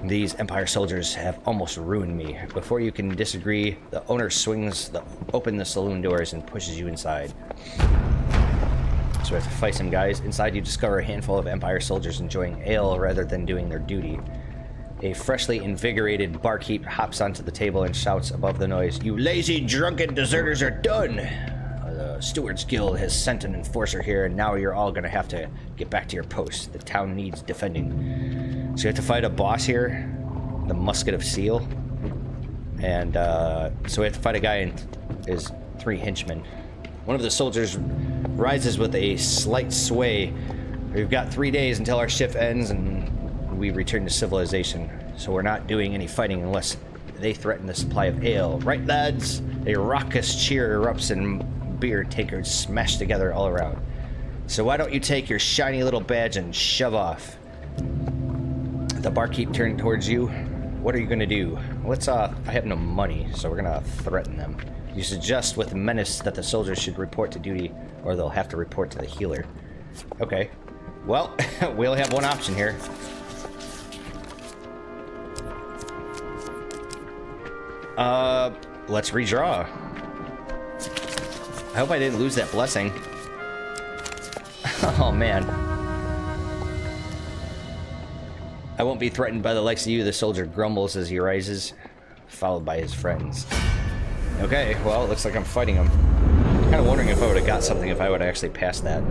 These Empire soldiers have almost ruined me. Before you can disagree, the owner swings open the saloon doors and pushes you inside. So we have to fight some guys. Inside, you discover a handful of Empire soldiers enjoying ale rather than doing their duty. A freshly invigorated barkeep hops onto the table and shouts above the noise, "You lazy, drunken deserters are done! The Stewards Guild has sent an enforcer here, and now you're all gonna have to get back to your posts. The town needs defending." So you have to fight a boss here, the Musket of Seal. And so we have to fight a guy and his 3 henchmen. One of the soldiers rises with a slight sway. We've got 3 days until our shift ends and we return to civilization. So we're not doing any fighting unless they threaten the supply of ale. Right, lads? A raucous cheer erupts and beer takers smash together all around. So why don't you take your shiny little badge and shove off? The barkeep turned towards you. What are you gonna do? Let's I have no money, so we're gonna threaten them. You suggest with menace that the soldiers should report to duty, or they'll have to report to the healer. Okay. Well, we only have one option here. Let's redraw. I hope I didn't lose that blessing. Oh, man. I won't be threatened by the likes of you, the soldier grumbles as he rises, followed by his friends. Okay, well, it looks like I'm fighting him. I'm kind of wondering if I would have got something if I would have actually passed that.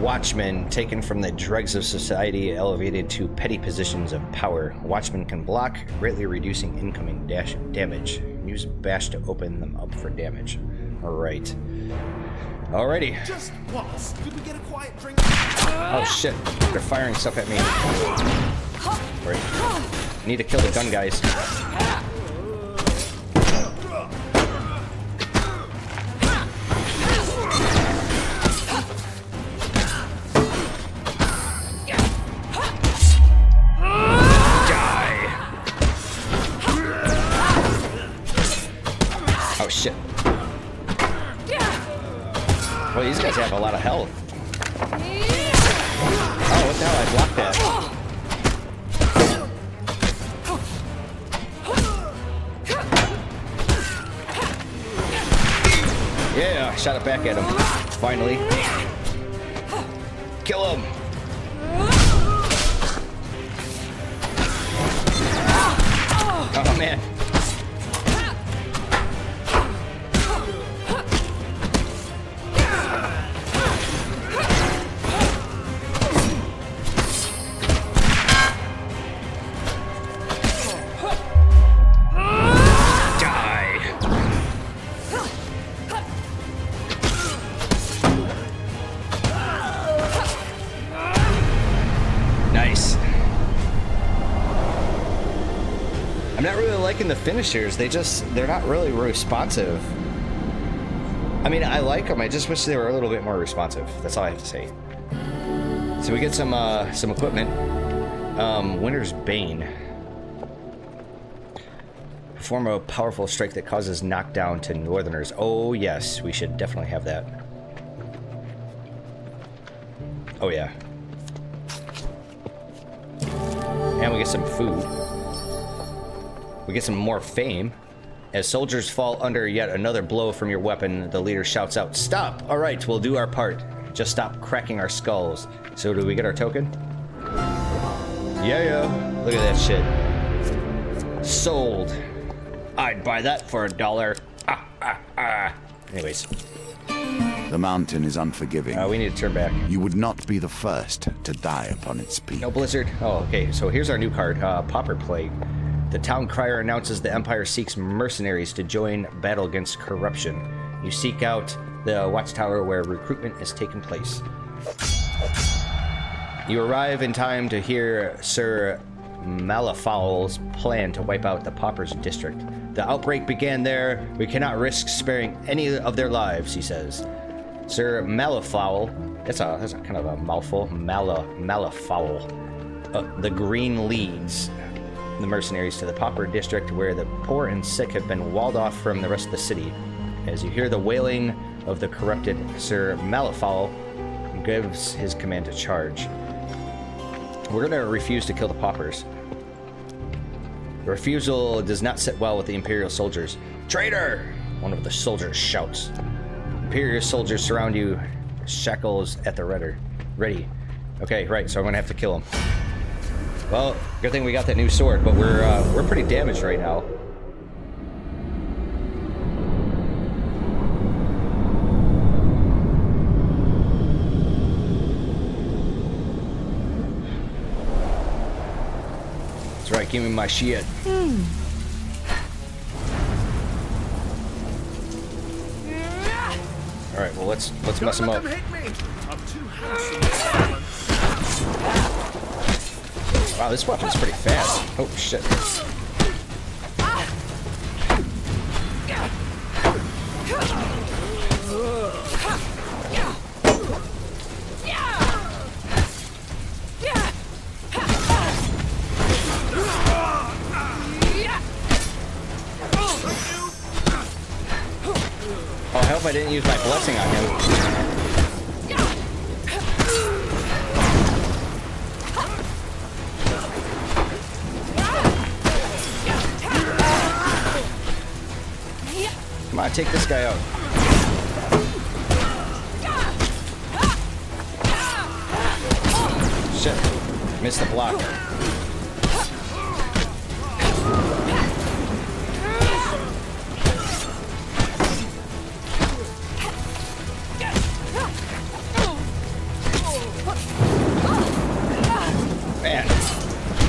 Watchmen, taken from the dregs of society, elevated to petty positions of power. Watchmen can block, greatly reducing incoming damage. Use bash to open them up for damage. Alright. Alrighty. Just once. Could we get a quiet drink? Oh shit. They're firing stuff at me. Right. I need to kill the gun guys. Oh shit. Well, these guys have a lot of health. Oh, what the hell? I blocked that. Yeah, I shot it back at him. Finally. Kill him. Oh man. The finishers, they're not really responsive. I mean, I like them, I just wish they were a little bit more responsive. That's all I have to say. So we get some equipment. Winter's Bane. Perform a powerful strike that causes knockdown to northerners. Oh yes, we should definitely have that. Oh yeah. And we get some food. We get some more fame. As soldiers fall under yet another blow from your weapon, the leader shouts out, "Stop! All right, we'll do our part. Just stop cracking our skulls." So do we get our token? Yeah. Look at that shit. Sold. I'd buy that for $1. Anyways. The mountain is unforgiving. We need to turn back. You would not be the first to die upon its peak. No blizzard. Oh, okay. So here's our new card. Pauper Plague. The town crier announces the Empire seeks mercenaries to join battle against corruption. You seek out the watchtower where recruitment is taking place. You arrive in time to hear Sir Malafowl's plan to wipe out the Paupers district. The outbreak began there. We cannot risk sparing any of their lives, he says. Sir Malafowl, that's a kind of a mouthful. Malafowl. The Green leads the mercenaries to the Pauper district where the poor and sick have been walled off from the rest of the city. As you hear the wailing of the corrupted, Sir Malafowl gives his command to charge. We're gonna refuse to kill the Paupers. The refusal does not sit well with the Imperial soldiers. Traitor! One of the soldiers shouts. Imperial soldiers surround you, shackles at the ready. Okay, right, so I'm gonna have to kill him. Well, good thing we got that new sword, but we're pretty damaged right now. That's right, give me my shit. All right, well let's mess him up. Wow, this weapon's pretty fast. Oh, shit. didn't use my blessing on him. Come on, take this guy out. Shit. Missed the block. Man,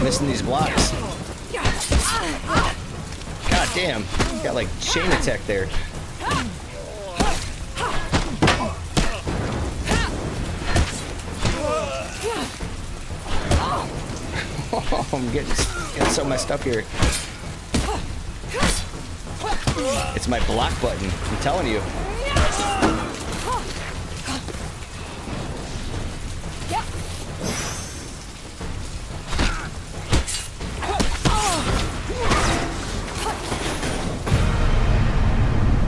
missing these blocks. God damn. Got like chain attack there. Oh, I'm getting so messed up here. It's my block button, I'm telling you.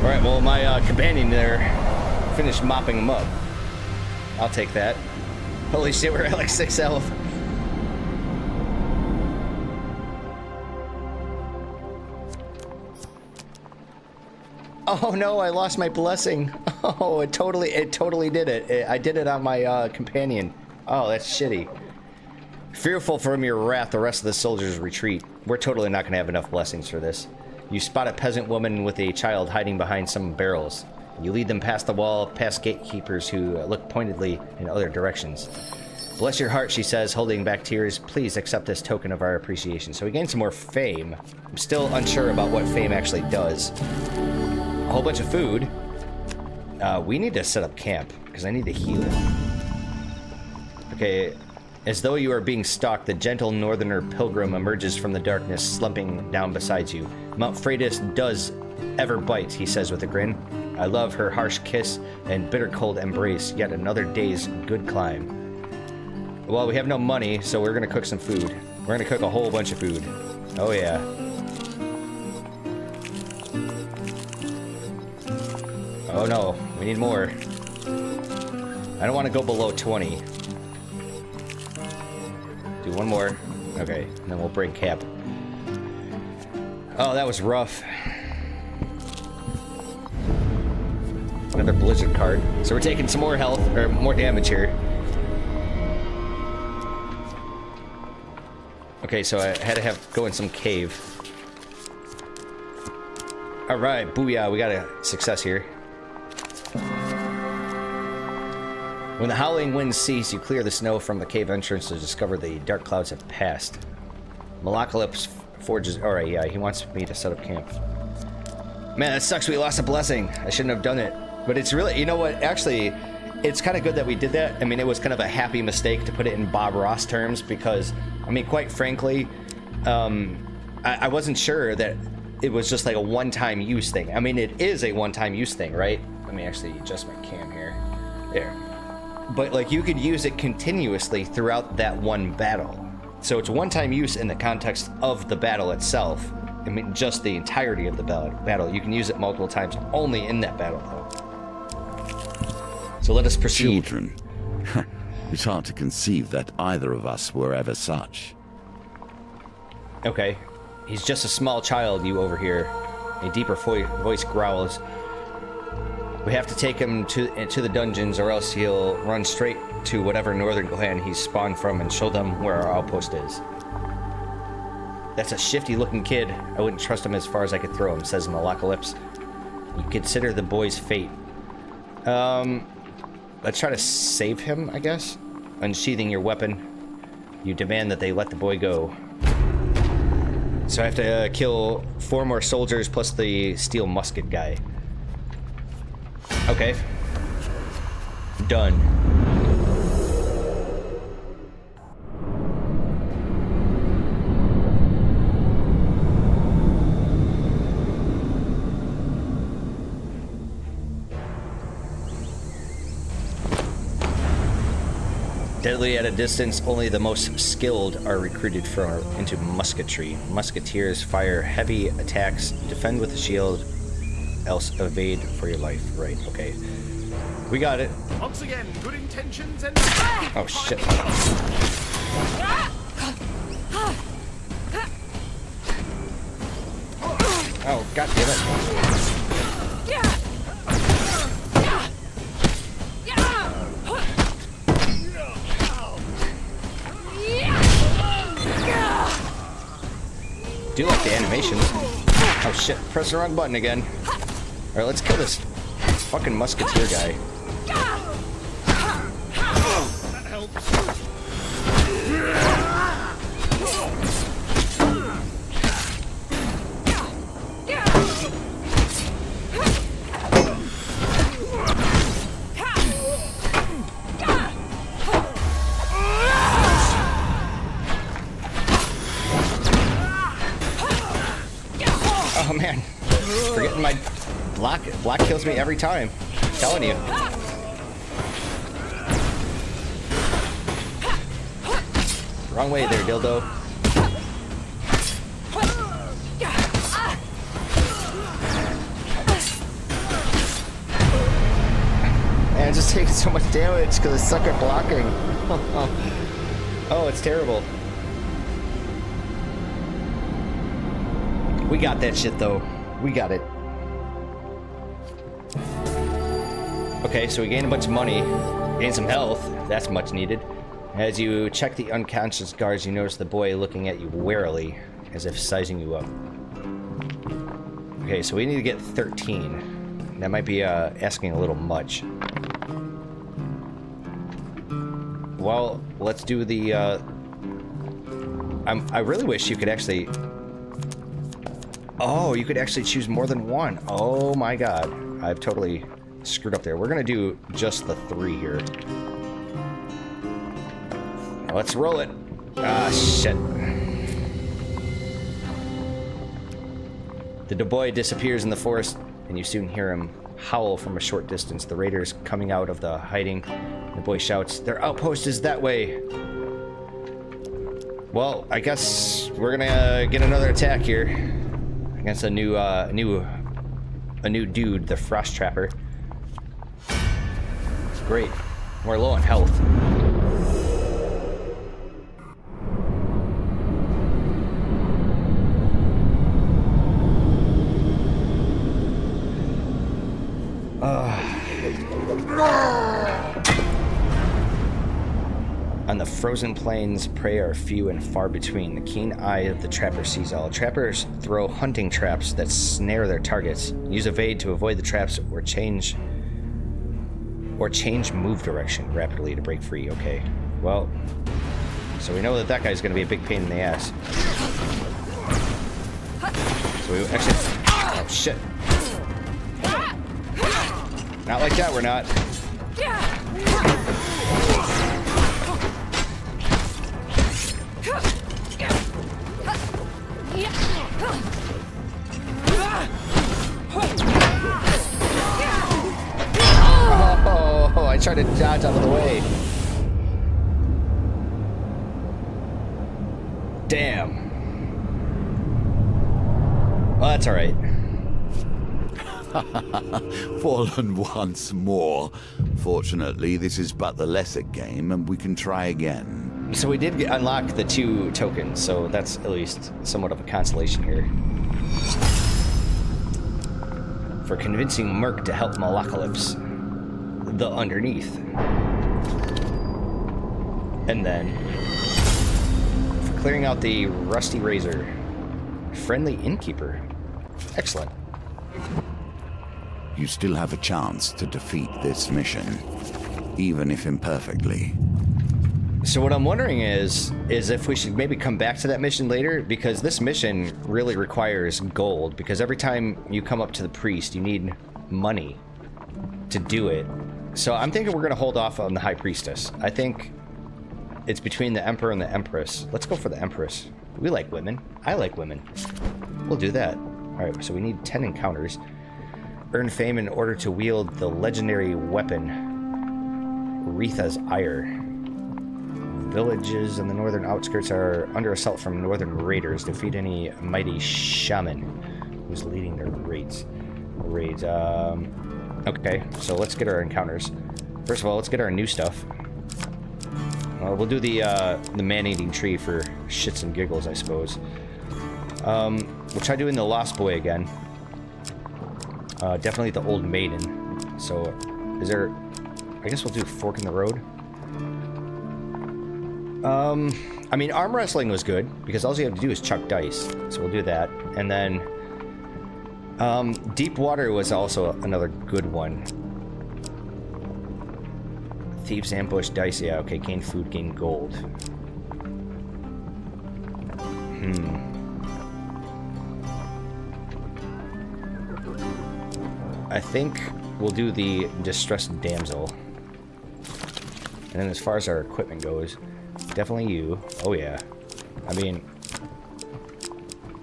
Alright, well, my companion there finished mopping him up. I'll take that. Holy shit, we're at like 6 health. Oh no, I lost my blessing. Oh, it totally did it. I did it on my companion. Oh, that's shitty. Fearful from your wrath, the rest of the soldiers retreat. We're totally not going to have enough blessings for this. You spot a peasant woman with a child hiding behind some barrels. You lead them past the wall, past gatekeepers who look pointedly in other directions. Bless your heart, she says, holding back tears. Please accept this token of our appreciation. So we gained some more fame. I'm still unsure about what fame actually does. A whole bunch of food. We need to set up camp, because I need to heal. Okay, as though you are being stalked, the gentle northerner pilgrim emerges from the darkness, slumping down beside you. Mount Freitas does ever bite, he says with a grin. I love her harsh kiss and bitter cold embrace, yet another day's good climb. Well, we have no money, so we're gonna cook some food. We're gonna cook a whole bunch of food. Oh yeah. Oh no, we need more. I don't want to go below 20. Do one more. Okay, and then we'll bring camp. Oh, that was rough. Another blizzard card. So we're taking some more health, or more damage here. Okay, so I had to go in some cave. Alright, booyah, we got a success here. When the howling winds cease, you clear the snow from the cave entrance to discover the dark clouds have passed. Malacalypse forges... Alright, yeah, he wants me to set up camp. Man, that sucks, we lost a blessing. I shouldn't have done it. But it's really... You know what? Actually, it's kind of good that we did that. I mean, it was kind of a happy mistake to put it in Bob Ross terms because, I mean, quite frankly, I wasn't sure that it was just like a one-time use thing. I mean, it is a one-time use thing, right? Let me actually adjust my cam here. There. But, like, you could use it continuously throughout that one battle. So it's one-time use in the context of the battle itself. I mean, just the entirety of the battle. You can use it multiple times only in that battle, though. So let us proceed. Children. It's hard to conceive that either of us were ever such. Okay. He's just a small child, you overhear. A deeper voice growls. We have to take him to the dungeons, or else he'll run straight to whatever northern clan he's spawned from and show them where our outpost is. That's a shifty-looking kid. I wouldn't trust him as far as I could throw him, says Malacalypse. You consider the boy's fate. Let's try to save him, I guess. Unsheathing your weapon, you demand that they let the boy go. So I have to kill 4 more soldiers plus the steel musket guy. Okay. Done. Deadly at a distance, only the most skilled are recruited into musketry. Musketeers fire heavy attacks, defend with a shield, else evade for your life. Right, okay. We got it. Once again, good intentions and... Oh, shit. Oh, god damn it. Do like the animations. Oh shit, press the wrong button again. Alright, let's kill this fucking musketeer guy. That helps. Oh man, forgetting my block. Block kills me every time. I'm telling you. Wrong way there, dildo. Man, just taking so much damage because I suck at blocking. Oh, it's terrible. We got that shit though. We got it. Okay, so we gained a bunch of money, gained some health. That's much needed. As you check the unconscious guards, you notice the boy looking at you warily, as if sizing you up. Okay, so we need to get 13. That might be asking a little much. Well, let's do the... I really wish you could actually... Oh, you could actually choose more than one. Oh my god. I've totally screwed up there. We're gonna do just the 3 here. Let's roll it. Ah, shit. The boy disappears in the forest, and you soon hear him howl from a short distance. The raiders coming out of the hiding. The boy shouts, "Their outpost is that way." Well, I guess we're gonna get another attack here. Against a new dude, the Frost Trapper. Great. We're low on health. On the frozen plains, prey are few and far between. The keen eye of the trapper sees all. Trappers throw hunting traps that snare their targets. Use evade to avoid the traps or change move direction rapidly to break free. Okay, well, so we know that that guy's going to be a big pain in the ass. So we actually... Oh, shit. Not like that, we're not. Oh, I tried to dodge out of the way. Damn. Well, that's all right. Fallen once more. Fortunately, this is but the lesser game, and we can try again. So we did unlock the 2 tokens, so that's at least somewhat of a consolation here. For convincing Merc to help Malacalypse, the underneath. And then, for clearing out the Rusty Razor, friendly innkeeper. Excellent. You still have a chance to defeat this mission, even if imperfectly. So what I'm wondering is if we should maybe come back to that mission later, because this mission really requires gold, because every time you come up to the priest, you need money to do it. So I'm thinking we're going to hold off on the High Priestess. I think it's between the Emperor and the Empress. Let's go for the Empress. We like women. I like women. We'll do that. Alright, so we need 10 encounters. Earn fame in order to wield the legendary weapon, Retha's Ire. Villages in the northern outskirts are under assault from northern raiders. Defeat any mighty shaman who's leading their raids. raids. Okay, so let's get our encounters. First of all, let's get our new stuff. We'll do the man-eating tree for shits and giggles, I suppose. We'll try doing the Lost Boy again. Definitely the Old Maiden. So, is there... I guess we'll do Fork in the Road. I mean, arm wrestling was good, because all you have to do is chuck dice. So we'll do that. And then... Deep Water was also another good one. Thieves Ambush Dice, yeah, okay, gain food, gain gold. I think we'll do the Distressed Damsel. And then as far as our equipment goes, definitely you. Oh yeah. I mean...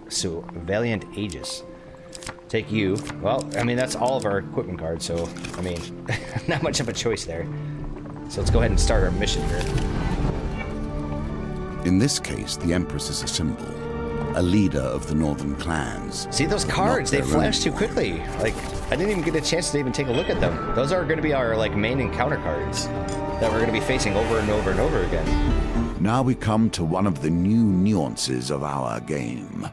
So, Valiant Aegis. Take you. Well, I mean, that's all of our equipment cards, so, I mean, not much of a choice there. So let's go ahead and start our mission here. In this case, the Empress is a symbol, a leader of the northern clans. See those cards? They flash too quickly. Like, I didn't even get a chance to even take a look at them. Those are going to be our, like, main encounter cards that we're going to be facing over and over and over again. Now we come to one of the new nuances of our game.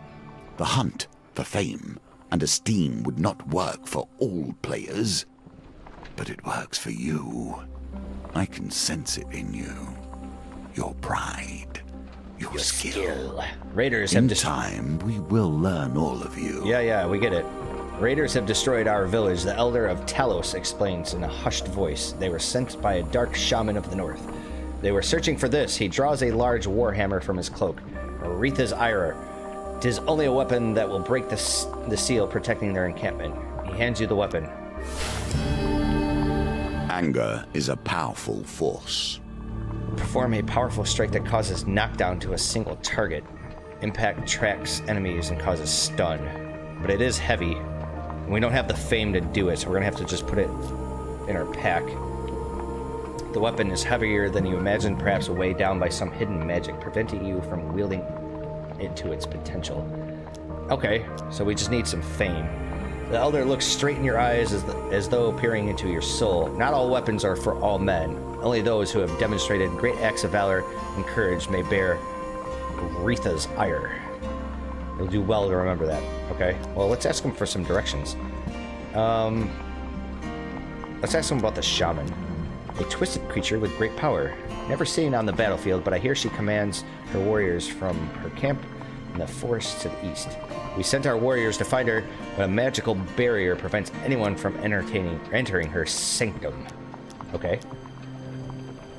The hunt for fame and esteem would not work for all players, but it works for you. I can sense it in you. Your pride, your skill. Raiders in have time, we will learn all of you. Yeah, we get it. Raiders have destroyed our village, the Elder of Talos explains in a hushed voice. They were sent by a dark shaman of the north. They were searching for this. He draws a large warhammer from his cloak. Aretha's ire. 'Tis only a weapon that will break the seal protecting their encampment. He hands you the weapon. Anger is a powerful force. Perform a powerful strike that causes knockdown to a single target. Impact tracks enemies and causes stun. But it is heavy. And we don't have the fame to do it, so we're going to have to just put it in our pack. The weapon is heavier than you imagine, perhaps weighed down by some hidden magic, preventing you from wielding it to its potential. Okay, so we just need some fame. The Elder looks straight in your eyes as though peering into your soul. Not all weapons are for all men. Only those who have demonstrated great acts of valor and courage may bear Aretha's ire. You'll do well to remember that. Okay, well, let's ask him for some directions. Let's ask him about the shaman. A twisted creature with great power. Never seen on the battlefield, but I hear she commands her warriors from her camp in the forest to the east. We sent our warriors to find her, but a magical barrier prevents anyone from entering her sanctum. Okay.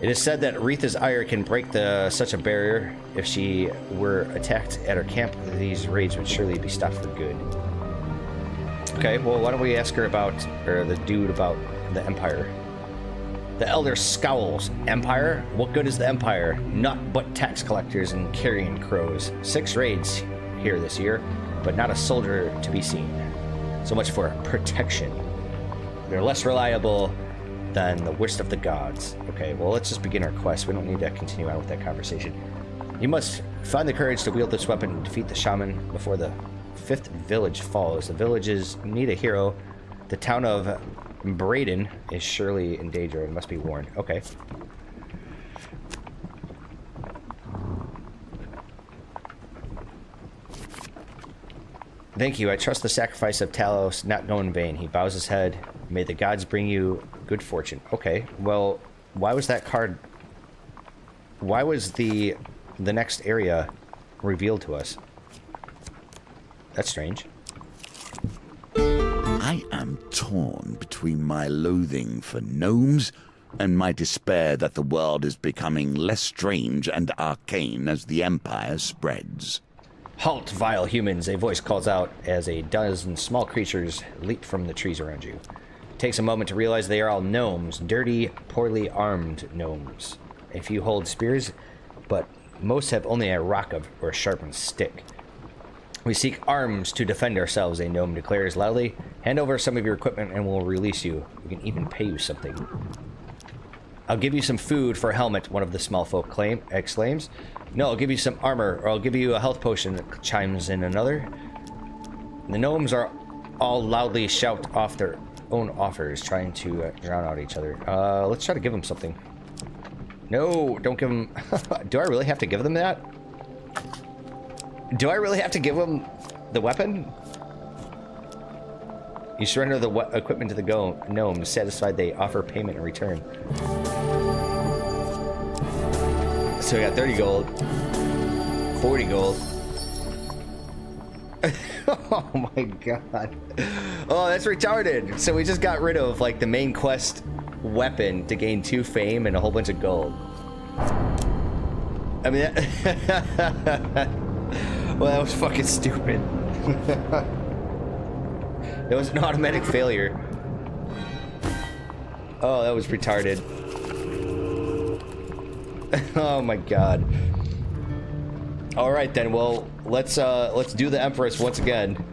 It is said that Aretha's ire can break such a barrier. If she were attacked at her camp, these raids would surely be stopped for good. Okay, well, why don't we ask her about, or the dude about the Empire? The Elder scowls. Empire? What good is the Empire? Naught but tax collectors and carrion crows. 6 raids here this year, but not a soldier to be seen. So much for protection. They're less reliable than the worst of the gods. Okay, well, let's just begin our quest. We don't need to continue on with that conversation. You must find the courage to wield this weapon and defeat the shaman before the 5th village falls. The villages need a hero. The town of Braden is surely in danger and must be warned. Okay. Thank you. I trust the sacrifice of Talos not go in vain. He bows his head. May the gods bring you good fortune. Okay. Well, why was that card... Why was the next area revealed to us? That's strange. I am torn between my loathing for gnomes and my despair that the world is becoming less strange and arcane as the Empire spreads. Halt, vile humans, a voice calls out as a dozen small creatures leap from the trees around you. It takes a moment to realize they are all gnomes, dirty, poorly armed gnomes. A few hold spears, but most have only a rock or a sharpened stick. We seek arms to defend ourselves, a gnome declares loudly. Hand over some of your equipment and we'll release you. We can even pay you something. I'll give you some food for a helmet, one of the small folk exclaims. No, I'll give you some armor, or I'll give you a health potion, chimes in another. The gnomes are all loudly shout off their own offers, trying to drown out each other. Let's try to give them something. No, don't give them... Do I really have to give them that? Do I really have to give them the weapon? You surrender the equipment to the gnomes, satisfied they offer payment in return. So we got 30 gold, 40 gold. Oh my god. Oh, that's retarded. So we just got rid of like the main quest weapon to gain 2 fame and a whole bunch of gold. I mean, well, that was fucking stupid. It was an automatic failure. Oh, that was retarded. Oh my god. All right then. Well, let's do the Empress once again.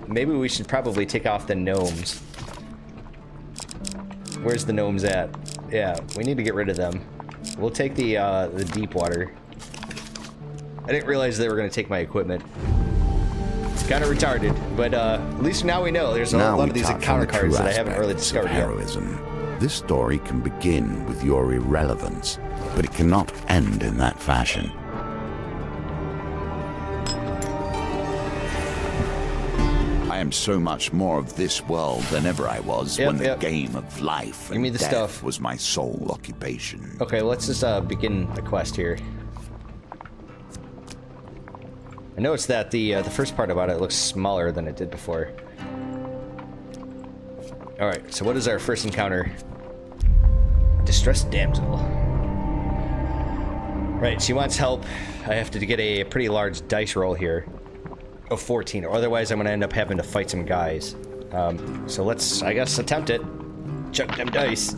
Maybe we should probably take off the gnomes. Where's the gnomes at? Yeah, we need to get rid of them. We'll take the deep water. I didn't realize they were gonna take my equipment. It's kind of retarded, but at least now we know. There's a lot of these encounter cards that I haven't really discovered heroism. This story can begin with your irrelevance, but it cannot end in that fashion. I am so much more of this world than ever I was when the game of life and death was my sole occupation. Okay, let's just begin the quest here. I noticed that the first part about it looks smaller than it did before. Alright, so what is our first encounter? Distressed damsel. Right, she wants help. I have to get a pretty large dice roll here of 14, or otherwise I'm gonna end up having to fight some guys. So let's, I guess, attempt it. Chuck them dice.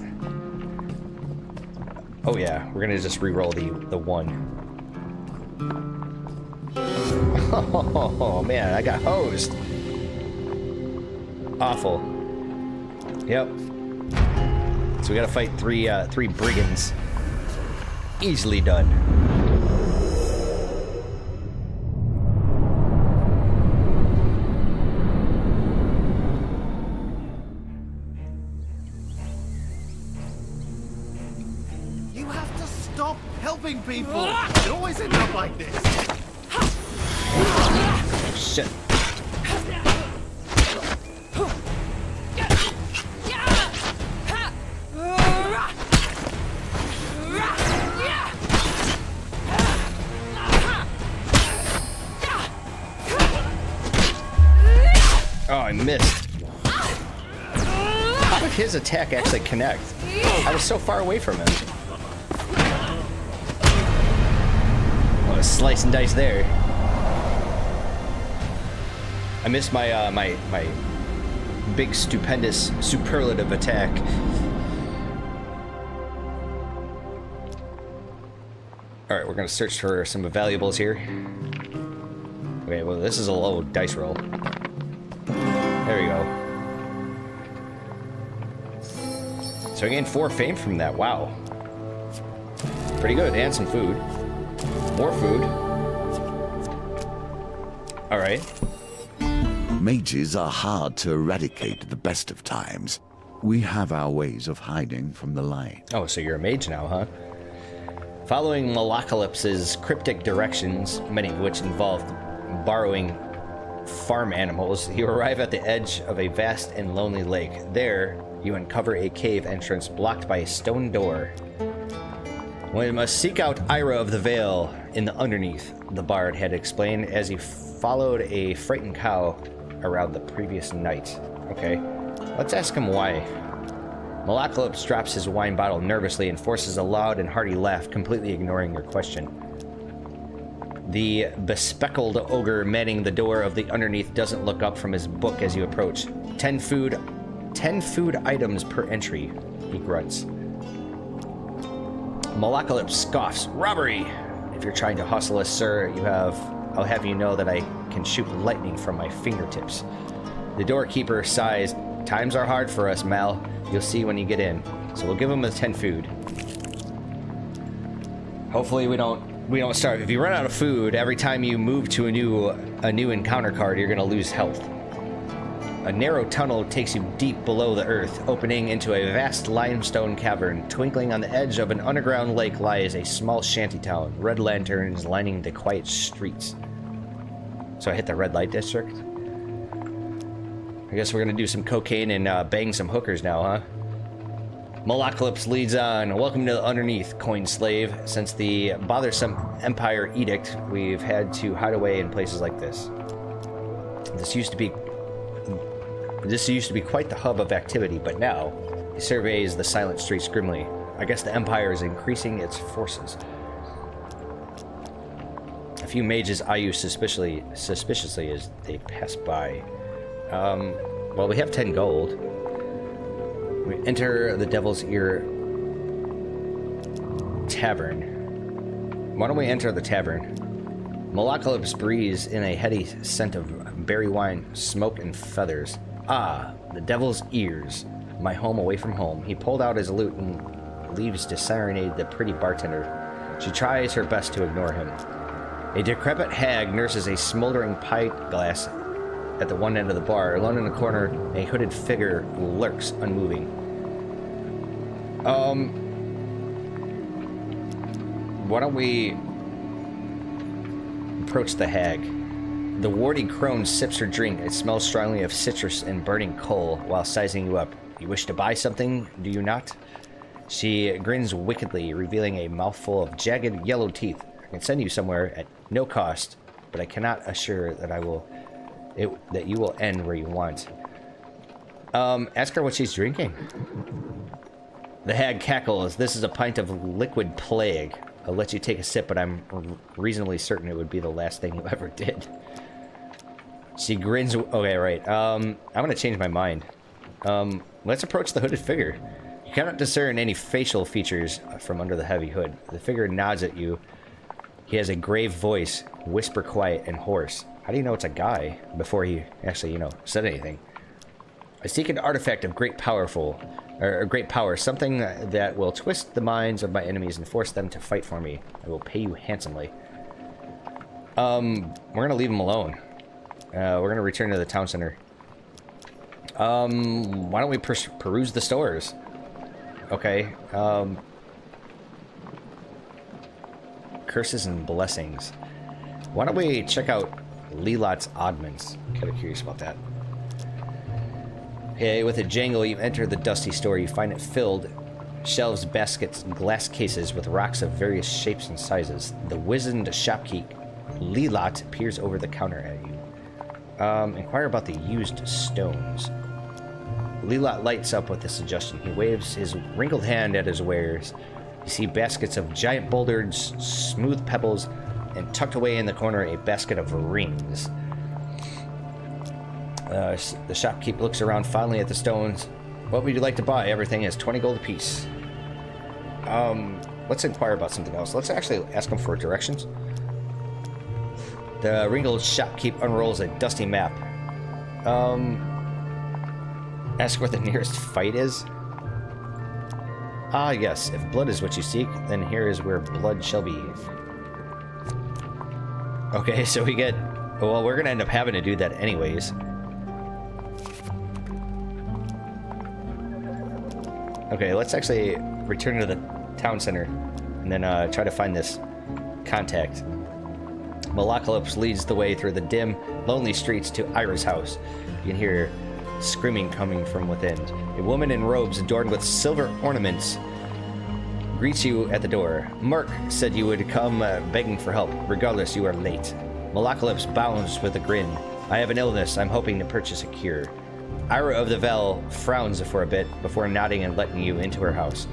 Oh yeah, we're gonna just re-roll the 1. Oh man, I got hosed. Awful. Yep. So we gotta fight three brigands. Easily done. You have to stop helping people. It always ends up like this. Shit. Oh, I missed. How did his attack actually connect? I was so far away from him. Oh, slice and dice there. I missed my my big, stupendous, superlative attack. All right, we're gonna search for some valuables here. Okay, well, this is a low dice roll. There we go. So I gained 4 fame from that. Wow. Pretty good, and some food. More food. All right. Mages are hard to eradicate at the best of times. We have our ways of hiding from the light. Oh, so you're a mage now, huh? Following Malacalypse's cryptic directions, many of which involved borrowing farm animals, you arrive at the edge of a vast and lonely lake. There, you uncover a cave entrance blocked by a stone door. One must seek out Ira of the Vale in the underneath, the bard had explained as he followed a frightened cow around the previous night. Okay, let's ask him why. Malacalypse drops his wine bottle nervously and forces a loud and hearty laugh, completely ignoring your question. The bespectacled ogre manning the door of the underneath doesn't look up from his book as you approach. 10 food items per entry, he grunts. Malacalypse scoffs. Robbery! If you're trying to hustle us, sir, I'll have you know that I can shoot lightning from my fingertips. The doorkeeper sighs. Times are hard for us, Mal. You'll see when you get in. So we'll give him the 10 food. Hopefully we don't starve. If you run out of food, every time you move to a new encounter card, you're gonna lose health. A narrow tunnel takes you deep below the earth, opening into a vast limestone cavern. Twinkling on the edge of an underground lake lies a small shantytown. Red lanterns lining the quiet streets. So I hit the red light district. I guess we're gonna do some cocaine and bang some hookers now, huh? Malocalypse leads on. Welcome to Underneath, coin slave. Since the bothersome Empire Edict, we've had to hide away in places like this. This used to be quite the hub of activity, but now he surveys the silent streets grimly. I guess the Empire is increasing its forces. A few mages eye you suspiciously as they pass by. Well, we have 10 gold. We enter the Devil's Ear Tavern. Why don't we enter the tavern? Malocalypse breathes in a heady scent of berry wine, smoke, and feathers. Ah, the Devil's Ears. My home away from home. He pulled out his lute and leaves to serenade the pretty bartender. She tries her best to ignore him. A decrepit hag nurses a smoldering pint glass at the one end of the bar. Alone in the corner, a hooded figure lurks, unmoving. Why don't we approach the hag? The warty crone sips her drink. It smells strongly of citrus and burning coal while sizing you up. You wish to buy something, do you not? She grins wickedly, revealing a mouthful of jagged yellow teeth. I can send you somewhere at no cost, but I cannot assure that that you will end where you want. Ask her what she's drinking. The hag cackles. This is a pint of liquid plague. I'll let you take a sip, but I'm reasonably certain it would be the last thing you ever did. She grins. Okay, right. I'm gonna change my mind. Let's approach the hooded figure. You cannot discern any facial features from under the heavy hood. The figure nods at you. He has a grave voice, whisper quiet and hoarse. How do you know it's a guy before he actually, said anything? I seek an artifact of great power, something that will twist the minds of my enemies and force them to fight for me. I will pay you handsomely. We're gonna leave him alone. We're gonna return to the town center. Why don't we peruse the stores? Okay. Curses and blessings. Why don't we check out Lelot's oddments? Kind of curious about that. Okay, with a jangle, you enter the dusty store. You find it filled. Shelves, baskets, glass cases with rocks of various shapes and sizes. The wizened shopkeep, Lelot, peers over the counter at you. Inquire about the used stones. Lelot lights up with a suggestion. He waves his wrinkled hand at his wares. You see baskets of giant boulders, smooth pebbles, and tucked away in the corner a basket of rings. The shopkeep looks around fondly at the stones. What would you like to buy? Everything is 20 gold apiece. Let's inquire about something else. Let's actually ask him for directions. The wrinkled shopkeep unrolls a dusty map. Ask where the nearest fight is. Ah, yes. If blood is what you seek, then here is where blood shall be. Okay, so we get... Well, we're gonna end up having to do that anyways. Okay, let's actually return to the town center and then try to find this contact. Malocalypse leads the way through the dim, lonely streets to Ira's house. You can hear screaming coming from within. A woman in robes adorned with silver ornaments greets you at the door. Merc said you would come begging for help. Regardless, you are late. Malocalypse bounds with a grin. I have an illness. I'm hoping to purchase a cure. Ira of the Vel frowns for a bit before nodding and letting you into her house.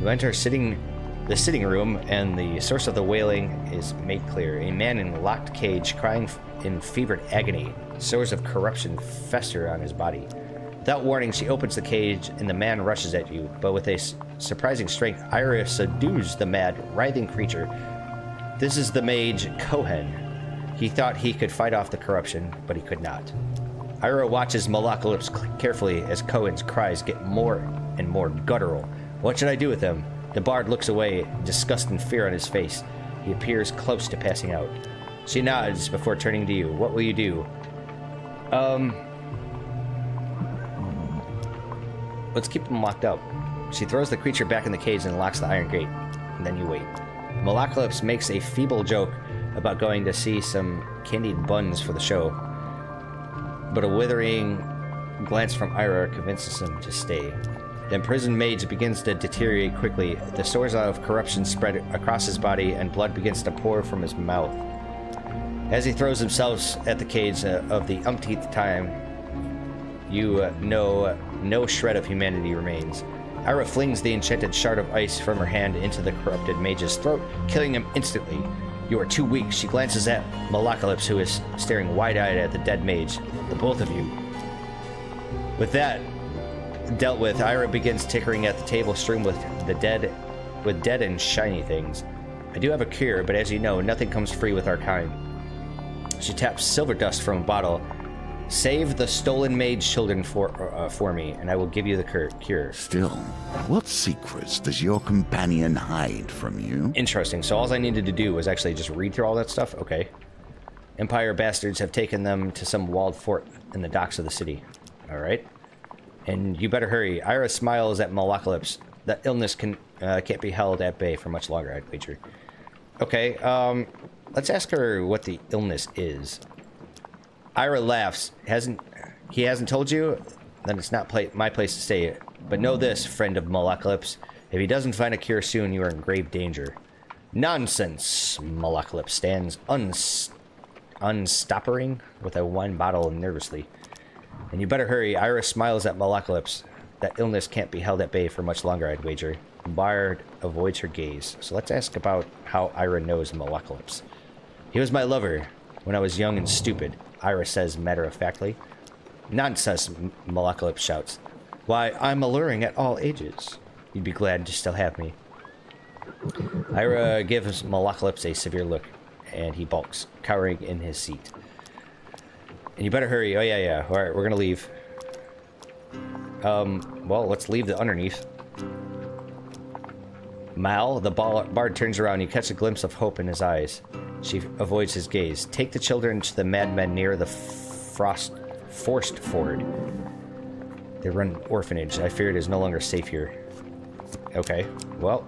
You enter the sitting room, and the source of the wailing is made clear. A man in a locked cage, crying in fevered agony. Sores of corruption fester on his body. Without warning, she opens the cage, and the man rushes at you. But with a surprising strength, Ira subdues the mad, writhing creature. This is the mage Cohen. He thought he could fight off the corruption, but he could not. Ira watches Malocalypse carefully as Cohen's cries get more and more guttural. What should I do with him? The bard looks away, disgust and fear on his face. He appears close to passing out. She nods before turning to you. What will you do? Let's keep them locked up. She throws the creature back in the cage and locks the iron gate. And then you wait. Malocalypse makes a feeble joke about going to see some candied buns for the show. But a withering glance from Ira convinces him to stay. The imprisoned mage begins to deteriorate quickly. The sores of corruption spread across his body, and blood begins to pour from his mouth. As he throws himself at the cage of the umpteenth time, you know no shred of humanity remains. Ira flings the enchanted shard of ice from her hand into the corrupted mage's throat, killing him instantly. You are too weak. She glances at Malocalypse, who is staring wide-eyed at the dead mage. The both of you. With that dealt with, Ira begins tinkering at the table strewn with dead and shiny things. I do have a cure, but as you know, nothing comes free with our kind. She taps silver dust from a bottle. Save the stolen mage children for me, and I will give you the cure. Still, what secrets does your companion hide from you? Interesting. So all I needed to do was actually just read through all that stuff? Okay. Empire bastards have taken them to some walled fort in the docks of the city. Alright. And you better hurry. Ira smiles at Malocalypse. That illness can't be held at bay for much longer, I'd wager. Okay, let's ask her what the illness is. Ira laughs. He hasn't told you? Then it's not my place to say. But know this, friend of Malocalypse. If he doesn't find a cure soon, you are in grave danger. Nonsense! Malocalypse stands unstoppering with a wine bottle nervously. And you better hurry. Ira smiles at Malocalypse. That illness can't be held at bay for much longer, I'd wager. Bard avoids her gaze. So let's ask about how Ira knows Malocalypse. He was my lover when I was young and stupid, Ira says matter-of-factly. Nonsense, Malocalypse shouts. Why, I'm alluring at all ages. You'd be glad to still have me. Ira gives Malocalypse a severe look, and he balks, cowering in his seat. And you better hurry. Oh, yeah. Alright, we're gonna leave. Well, let's leave the underneath. Mal, the bard turns around. You catch a glimpse of hope in his eyes. She avoids his gaze. Take the children to the madmen near the forced ford. They run an orphanage. I fear it is no longer safe here. Okay, well.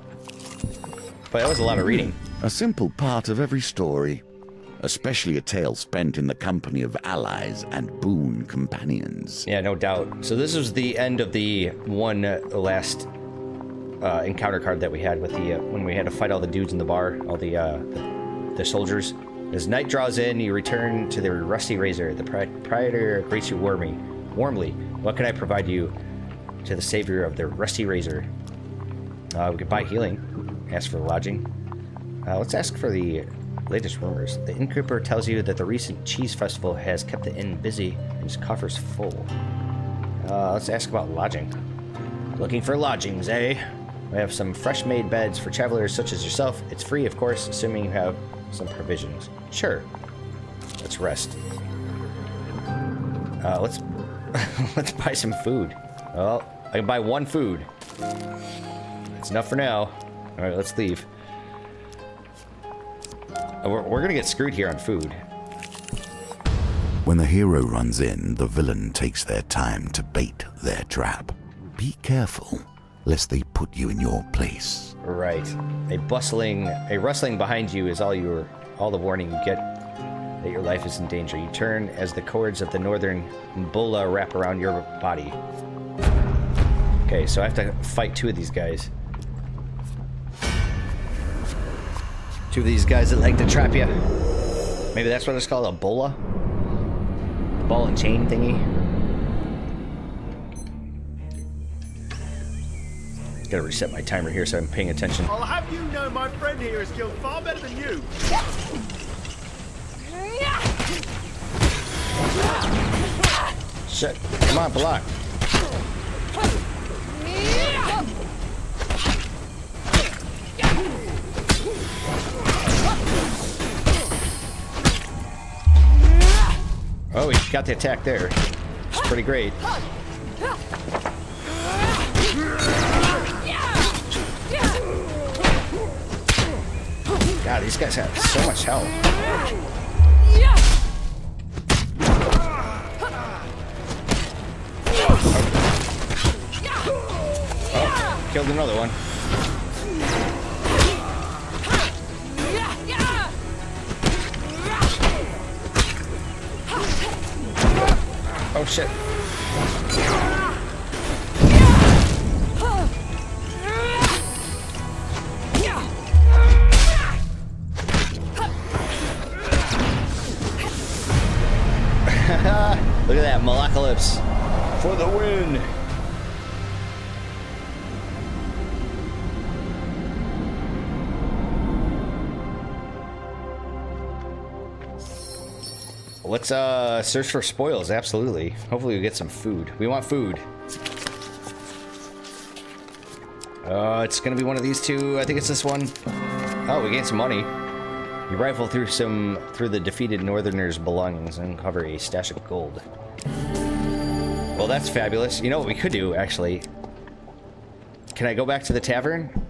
But that was a lot of reading. A simple part of every story. Especially a tale spent in the company of allies and boon companions. Yeah, no doubt. So this was the end of the one last encounter card that we had with the when we had to fight all the dudes in the bar, all the soldiers. As night draws in, you return to the Rusty Razor. The proprietor greets you warmly. What can I provide you? To the savior of the Rusty Razor. We could buy healing. Ask for lodging. Let's ask for the latest rumors. The innkeeper tells you that the recent cheese festival has kept the inn busy and his coffers full. Let's ask about lodging. Looking for lodgings, eh? We have some fresh-made beds for travelers such as yourself. It's free, of course, assuming you have some provisions. Sure. Let's rest. Let's let's buy some food. Well, I can buy one food. That's enough for now. All right, let's leave. We're gonna get screwed here on food. When the hero runs in, the villain takes their time to bait their trap. Be careful, lest they put you in your place. Right. A rustling behind you is all the warning you get that your life is in danger. You turn as the cords of the northern bulla wrap around your body. Okay, so I have to fight two of these guys. Two of these guys that like to trap you. Maybe that's what it's called, a bulla? Ball and chain thingy. Gotta reset my timer here so I'm paying attention. I'll have you know my friend here is killed far better than you. Shit. Come on, block. Oh, he got the attack there. It's pretty great. God, these guys have so much health. Killed another one. Oh shit. Look at that, Malacalypse for the win. Let's search for spoils, absolutely. Hopefully we get some food. We want food. It's gonna be one of these two. I think it's this one. Oh, we gained some money. You rifle through the defeated northerners' belongings and uncover a stash of gold. Well, that's fabulous. You know what we could do, actually? Can I go back to the tavern?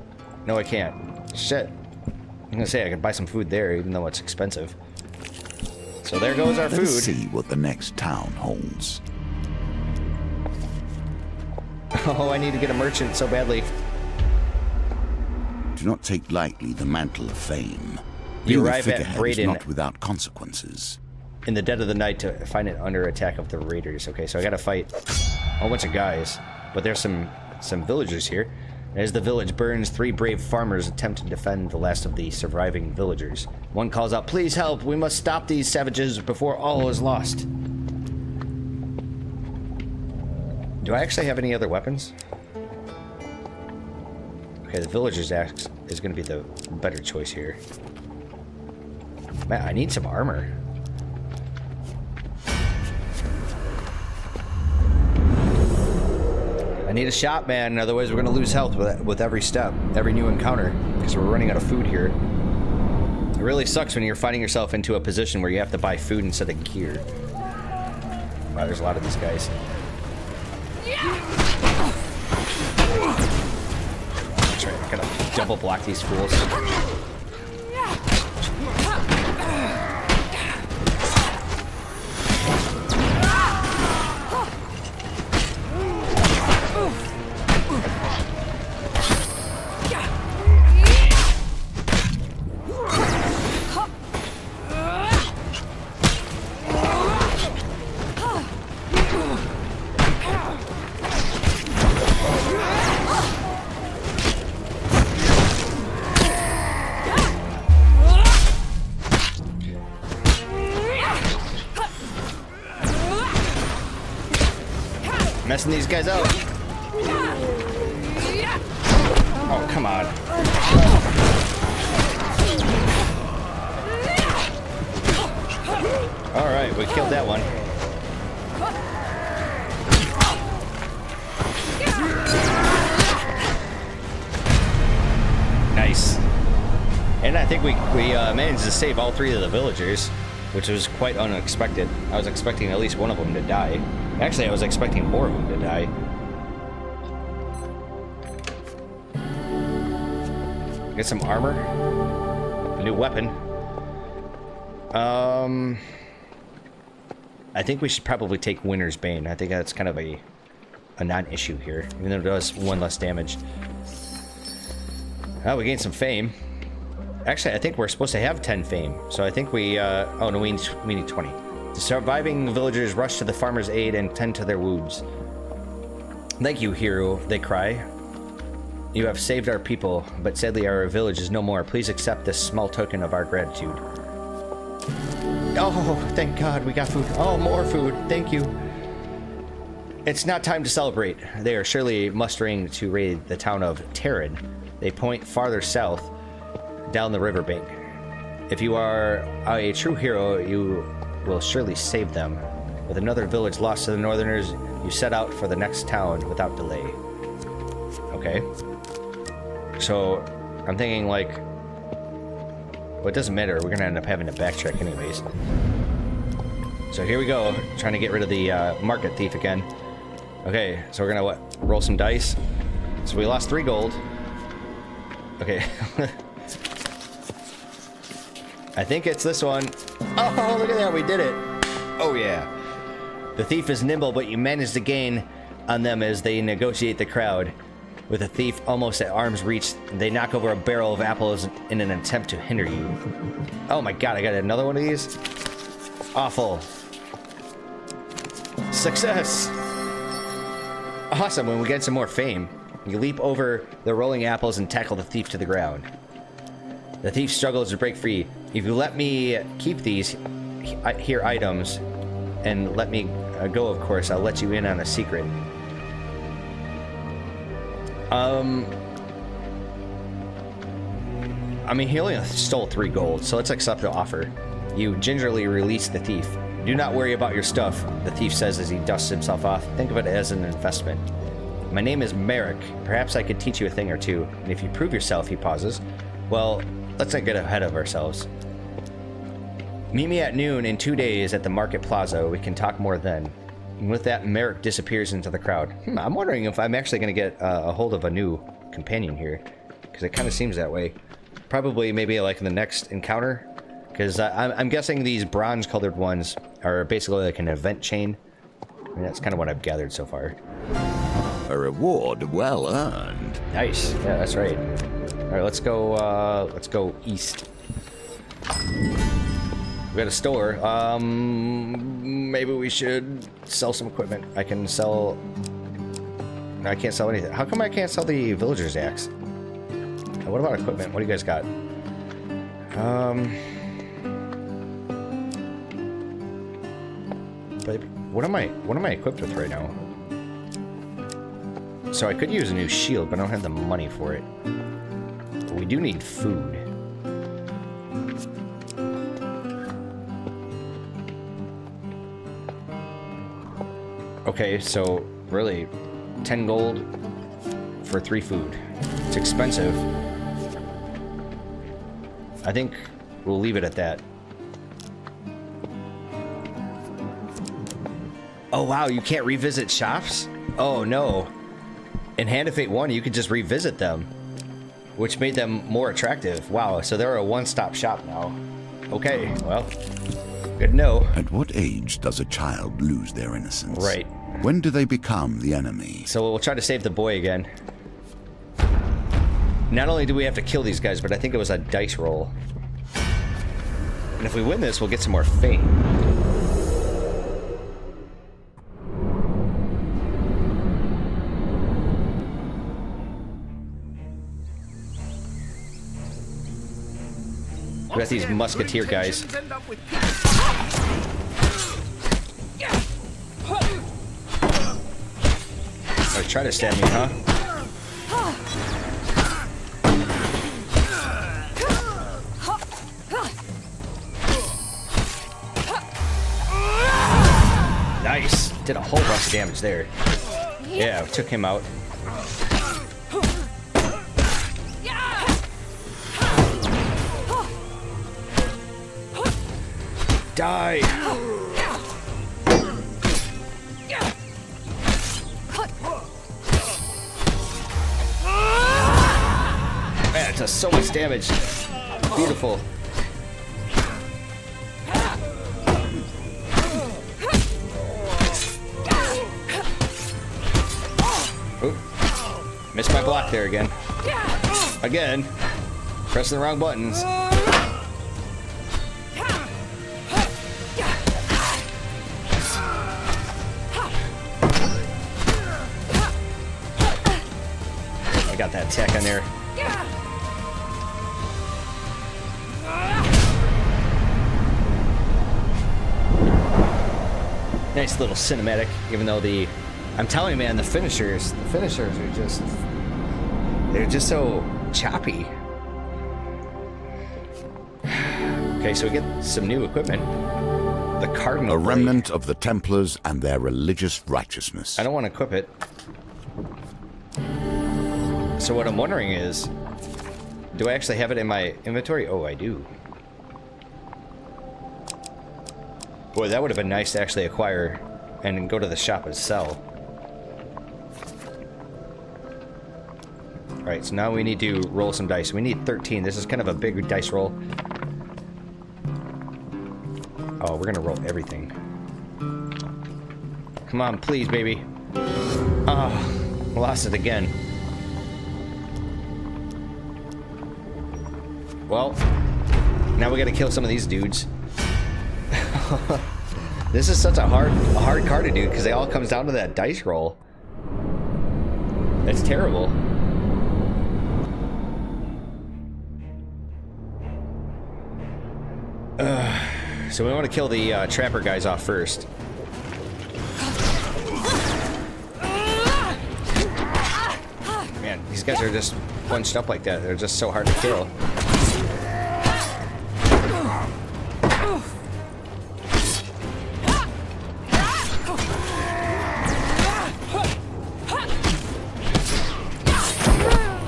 No, I can't. Shit. I'm gonna say I could buy some food there, even though it's expensive. So there goes our food. Let's see what the next town holds. Oh, I need to get a merchant so badly. Do not take lightly the mantle of fame. You Being a arrive at figurehead is Braden not without consequences. in the dead of the night to find it under attack of the raiders. Okay, so I gotta fight a whole bunch of guys, but there's some villagers here. As the village burns, 3 brave farmers attempt to defend the last of the surviving villagers. One calls out, "Please help! We must stop these savages before all is lost." Do I actually have any other weapons? Okay, the villager's axe is going to be the better choice here. Man, I need some armor. I need a shot, man, otherwise we're going to lose health with every step, every new encounter, because we're running out of food here. It really sucks when you're finding yourself into a position where you have to buy food instead of gear. Wow, there's a lot of these guys. That's right, I gotta double block these fools. Messing these guys up. Oh, come on. Alright, we killed that one. Nice. And I think we managed to save all 3 of the villagers, which was quite unexpected. I was expecting at least one of them to die. Actually, I was expecting more of them to die. Get some armor. A new weapon. I think we should probably take Winter's Bane. I think that's kind of a non-issue here, even though it does 1 less damage. Oh, we gained some fame. Actually, I think we're supposed to have 10 fame, so I think we, oh no, we need 20. The surviving villagers rush to the farmer's aid and tend to their wounds. "Thank you, hero," they cry. "You have saved our people, but sadly our village is no more. Please accept this small token of our gratitude." Oh, thank God, we got food. Oh, more food. Thank you. It's not time to celebrate. They are surely mustering to raid the town of Terran. They point farther south, down the riverbank. If you are a true hero, you will surely save them. With another village lost to the northerners, you set out for the next town without delay. Okay. So, I'm thinking like, well, it doesn't matter. We're gonna end up having to backtrack anyways. So here we go, trying to get rid of the market thief again. Okay, so we're gonna roll some dice. So we lost 3 gold. Okay. I think it's this one. Oh, look at that, we did it. Oh yeah. The thief is nimble, but you manage to gain on them as they negotiate the crowd. With a thief almost at arm's reach, they knock over a barrel of apples in an attempt to hinder you. Oh my god, I got another one of these? Awful. Success! Awesome, when we get some more fame. You leap over the rolling apples and tackle the thief to the ground. The thief struggles to break free. If you let me keep these here items and let me go, of course, I'll let you in on a secret. I mean, he only stole 3 gold, so let's accept the offer. You gingerly release the thief. Do not worry about your stuff, the thief says as he dusts himself off. Think of it as an investment. My name is Merrick. Perhaps I could teach you a thing or two, and if you prove yourself, he pauses. Well, let's not get ahead of ourselves. Meet me at noon in 2 days at the Market Plaza. We can talk more then. And with that, Merrick disappears into the crowd. I'm wondering if I'm actually going to get a hold of a new companion here, because it kind of seems that way. Probably maybe like in the next encounter, because I'm guessing these bronze-colored ones are basically like an event chain. I mean, that's kind of what I've gathered so far. A reward well earned. Nice. Yeah, that's right. All right, let's go east. We got a store. Maybe we should sell some equipment. I can sell... No, I can't sell anything. How come I can't sell the villager's axe? What about equipment? What do you guys got? But what am I equipped with right now? So I could use a new shield, but I don't have the money for it. But we do need food. Okay, so really, 10 gold for 3 food. It's expensive. I think we'll leave it at that. Oh wow, you can't revisit shops? Oh no. In Hand of Fate 1, you could just revisit them, which made them more attractive. Wow, so they're a one-stop shop now. Okay, well, good to know. At what age does a child lose their innocence? Right. When do they become the enemy? So we'll try to save the boy again. Not only do we have to kill these guys, but I think it was a dice roll. And if we win this, we'll get some more fame. We got these musketeer guys. Oh, try to stab me, huh? Nice. Did a whole bunch of damage there. Yeah, we took him out. Die! Man, it does so much damage. Beautiful. Oop. Missed my block there again. Again. Pressing the wrong buttons. Got that attack on there. Nice little cinematic, even though I'm telling you, man, the finishers are just, they're just so choppy. Okay, so we get some new equipment. The Cardinal A remnant of the Templars and their religious righteousness. I don't want to equip it. So what I'm wondering is, do I actually have it in my inventory? Oh, I do. Boy, that would have been nice to actually acquire and go to the shop and sell. Alright, so now we need to roll some dice. We need 13. This is kind of a big dice roll. Oh, we're gonna roll everything. Come on, please, baby. Oh, lost it again. Well, now we gotta kill some of these dudes. This is such a hard card to do because it all comes down to that dice roll. That's terrible. So we want to kill the trapper guys off first. Man, these guys are just bunched up like that. They're just so hard to kill.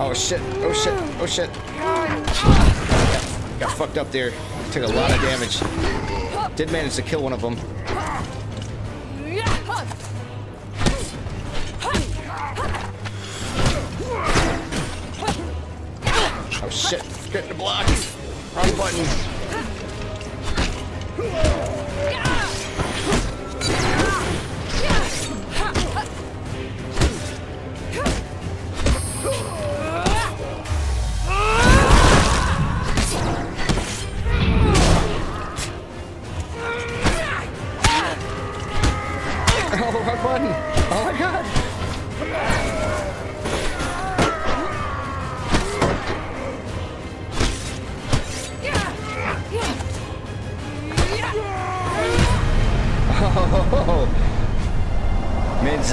Oh shit, oh shit, oh shit. Got fucked up there. Took a lot of damage. Did manage to kill one of them. Oh shit, getting the block. Wrong button.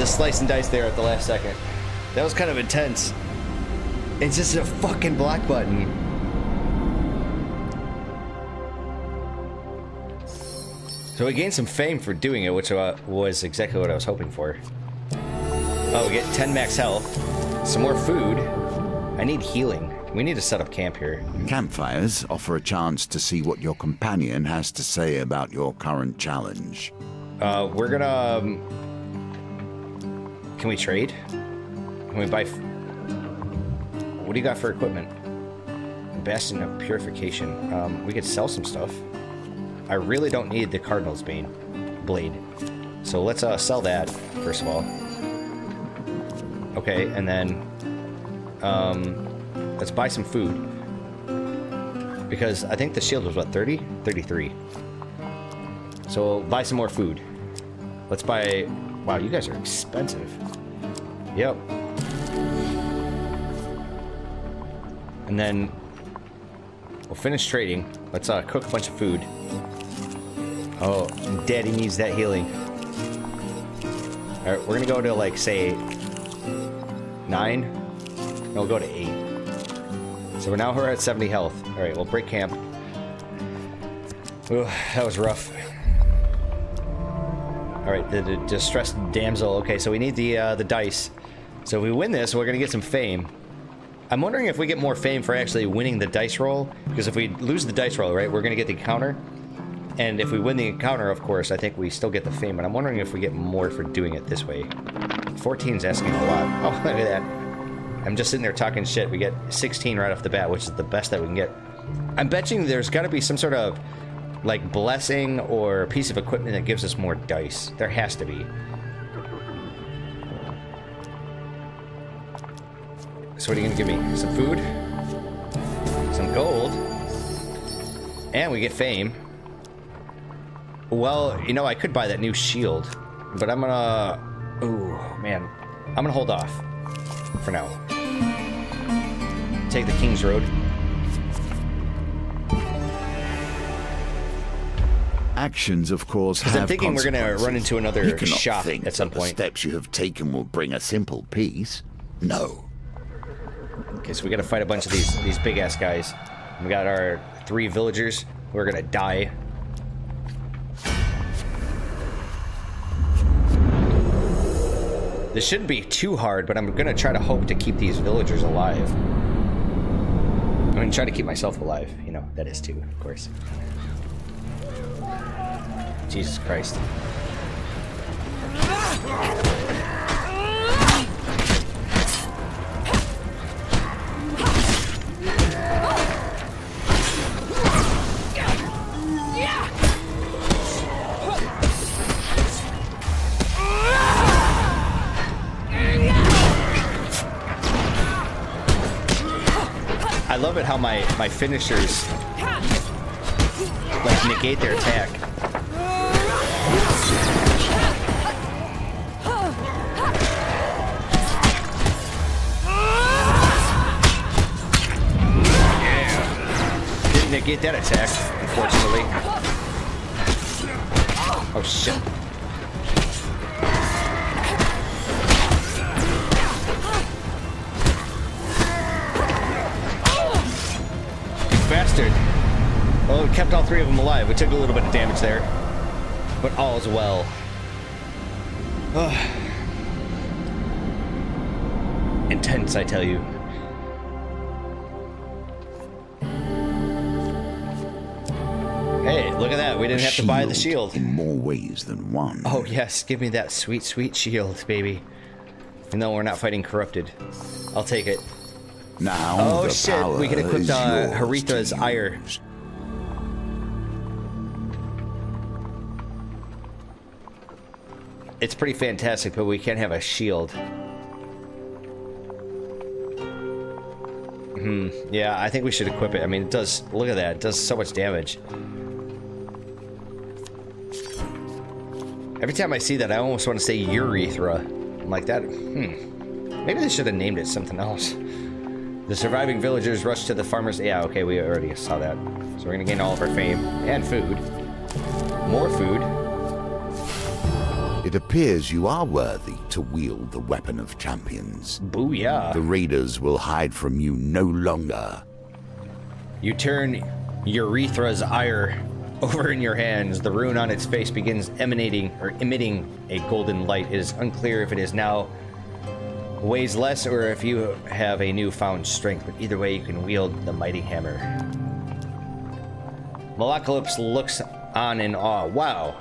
Slice and dice there at the last second. That was kind of intense. It's just a fucking block button. So we gained some fame for doing it, which was exactly what I was hoping for. Oh, we get 10 max health, some more food. I need healing. We need to set up camp here. Campfires offer a chance to see what your companion has to say about your current challenge. We're gonna... Can we trade? Can we buy... What do you got for equipment? Bastion of Purification. We could sell some stuff. I really don't need the Cardinal's Blade. So let's sell that, first of all. Okay, and then... let's buy some food. Because I think the shield was, what, 30? 33. So we'll buy some more food. Let's buy... Wow, you guys are expensive. Yep. And then we'll finish trading. Let's cook a bunch of food. Oh, Daddy needs that healing. Alright, we're gonna go to, like, say 9. No, we'll go to 8. So now we're at 70 health. Alright, we'll break camp. Ooh, that was rough. Alright, the distressed damsel. Okay, so we need the dice. So if we win this, we're gonna get some fame. I'm wondering if we get more fame for actually winning the dice roll. Because if we lose the dice roll, right, we're gonna get the encounter. And if we win the encounter, of course, I think we still get the fame. And I'm wondering if we get more for doing it this way. 14's asking a lot. Oh, look at that. I'm just sitting there talking shit. We get 16 right off the bat, which is the best that we can get. I'm betting there's gotta be some sort of like blessing or a piece of equipment that gives us more dice. There has to be. So what are you gonna give me? Some food? Some gold? And we get fame. Well, you know, I could buy that new shield, but I'm gonna... Ooh, man. I'm gonna hold off for now. Take the King's Road. Actions, of course, have I'm thinking we're gonna run into another shop at some point. The steps you have taken will bring a simple peace. No. Okay, so we gotta fight a bunch of these big ass guys. We got our 3 villagers who are gonna die. This shouldn't be too hard, but I'm gonna try to hope to keep these villagers alive. I'm gonna try to keep myself alive. You know, that is too, of course. Jesus Christ. I love it how my finishers like negate their attack. Yeah. Didn't negate that attack, unfortunately. Oh shit. Bastard. Well, we kept all three of them alive. We took a little bit of damage there, but all's well. Intense, I tell you. Hey, look at that. We didn't have to buy the shield. In more ways than one. Oh, yes. Give me that sweet, sweet shield, baby. And though we're not fighting corrupted, I'll take it. Now, oh shit, we can equip Haritha's ire. It's pretty fantastic, but we can't have a shield. Yeah, I think we should equip it. I mean, it does, look at that, it does so much damage. Every time I see that, I almost want to say urethra. I'm like that, maybe they should have named it something else. The surviving villagers rush to the farmers. Yeah, okay, we already saw that. So we're gonna gain all of our fame and food. More food. It appears you are worthy to wield the weapon of champions. Booyah. The raiders will hide from you no longer. You turn Urethra's ire over in your hands. The rune on its face begins emitting a golden light. It is unclear if it is now weighs less or if you have a newfound strength, but either way you can wield the mighty hammer. Malacalypse looks on in awe. Wow,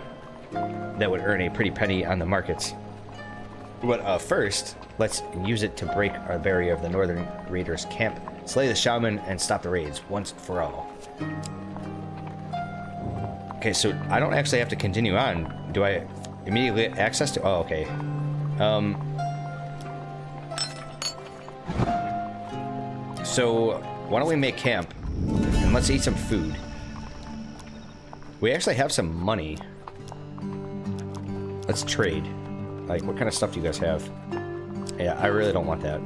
that would earn a pretty penny on the markets. But first, let's use it to break our barrier of the northern raiders' camp, slay the shaman, and stop the raids once for all. Okay, so I don't actually have to continue on. Do I immediately access to? Oh, okay. So, why don't we make camp, and let's eat some food. We actually have some money. Let's trade. Like, what kind of stuff do you guys have? Yeah, I really don't want that.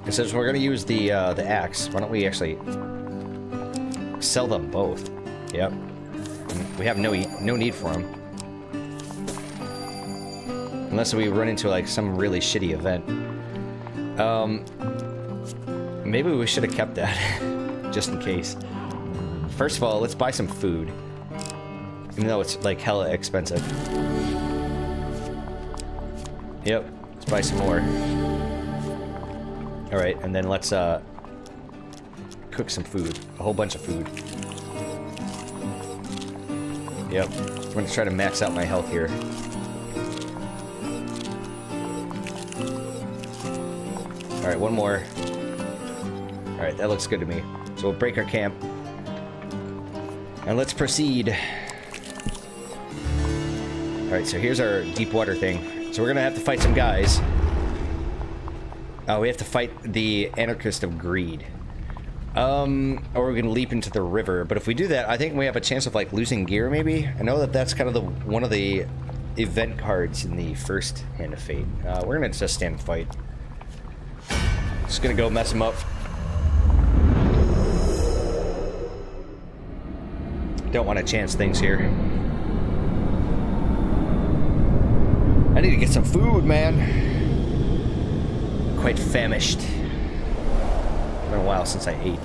It says we're gonna use the axe. Why don't we actually sell them both? Yep. And we have no need for them. Unless we run into, like, some really shitty event. Maybe we should have kept that, just in case. First of all, let's buy some food. Even though it's, like, hella expensive. Yep, let's buy some more. Alright, and then let's, cook some food. A whole bunch of food. Yep, I'm gonna try to max out my health here. Alright, one more. Alright, that looks good to me. So we'll break our camp. And let's proceed. Alright, so here's our deep water thing. So we're gonna have to fight some guys. We have to fight the anarchist of greed. Or we're gonna leap into the river. But if we do that, I think we have a chance of, like, losing gear, maybe? I know that that's kind of one of the event cards in the first Hand of Fate. We're gonna just stand and fight. Just gonna go mess him up. Don't want to chance things here. I need to get some food, man. Quite famished. It's been a while since I ate.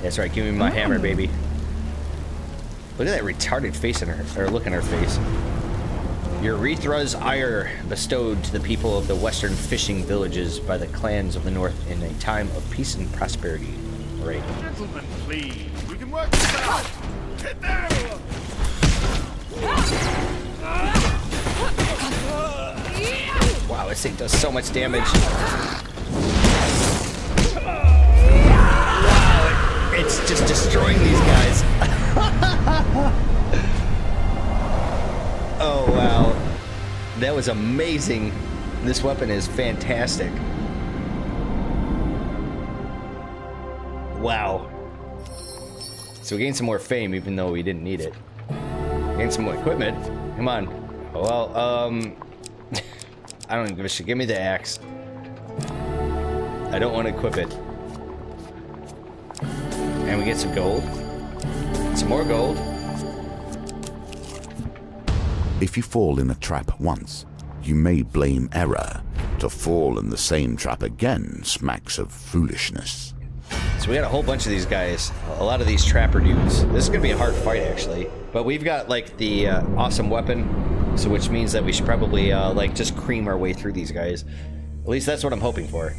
That's right, give me my hammer, baby. Look at that retarded face in her, or look in her face. Urethra's ire bestowed to the people of the western fishing villages by the clans of the north in a time of peace and prosperity. Right. Gentlemen, please. We can work this out. Get there! Wow, this thing does so much damage. Wow, it's just destroying these guys. Oh, wow. That was amazing. This weapon is fantastic. Wow. So we gained some more fame, even though we didn't need it. Gained some more equipment. Come on. Well, I don't give a shit. Give me the axe. I don't want to equip it. And we get some gold. Some more gold. If you fall in a trap once, you may blame error. To fall in the same trap again smacks of foolishness. So we got a whole bunch of these guys. A lot of these trapper dudes. This is going to be a hard fight, actually. But we've got, like, the awesome weapon. So which means that we should probably, like, just cream our way through these guys. At least that's what I'm hoping for.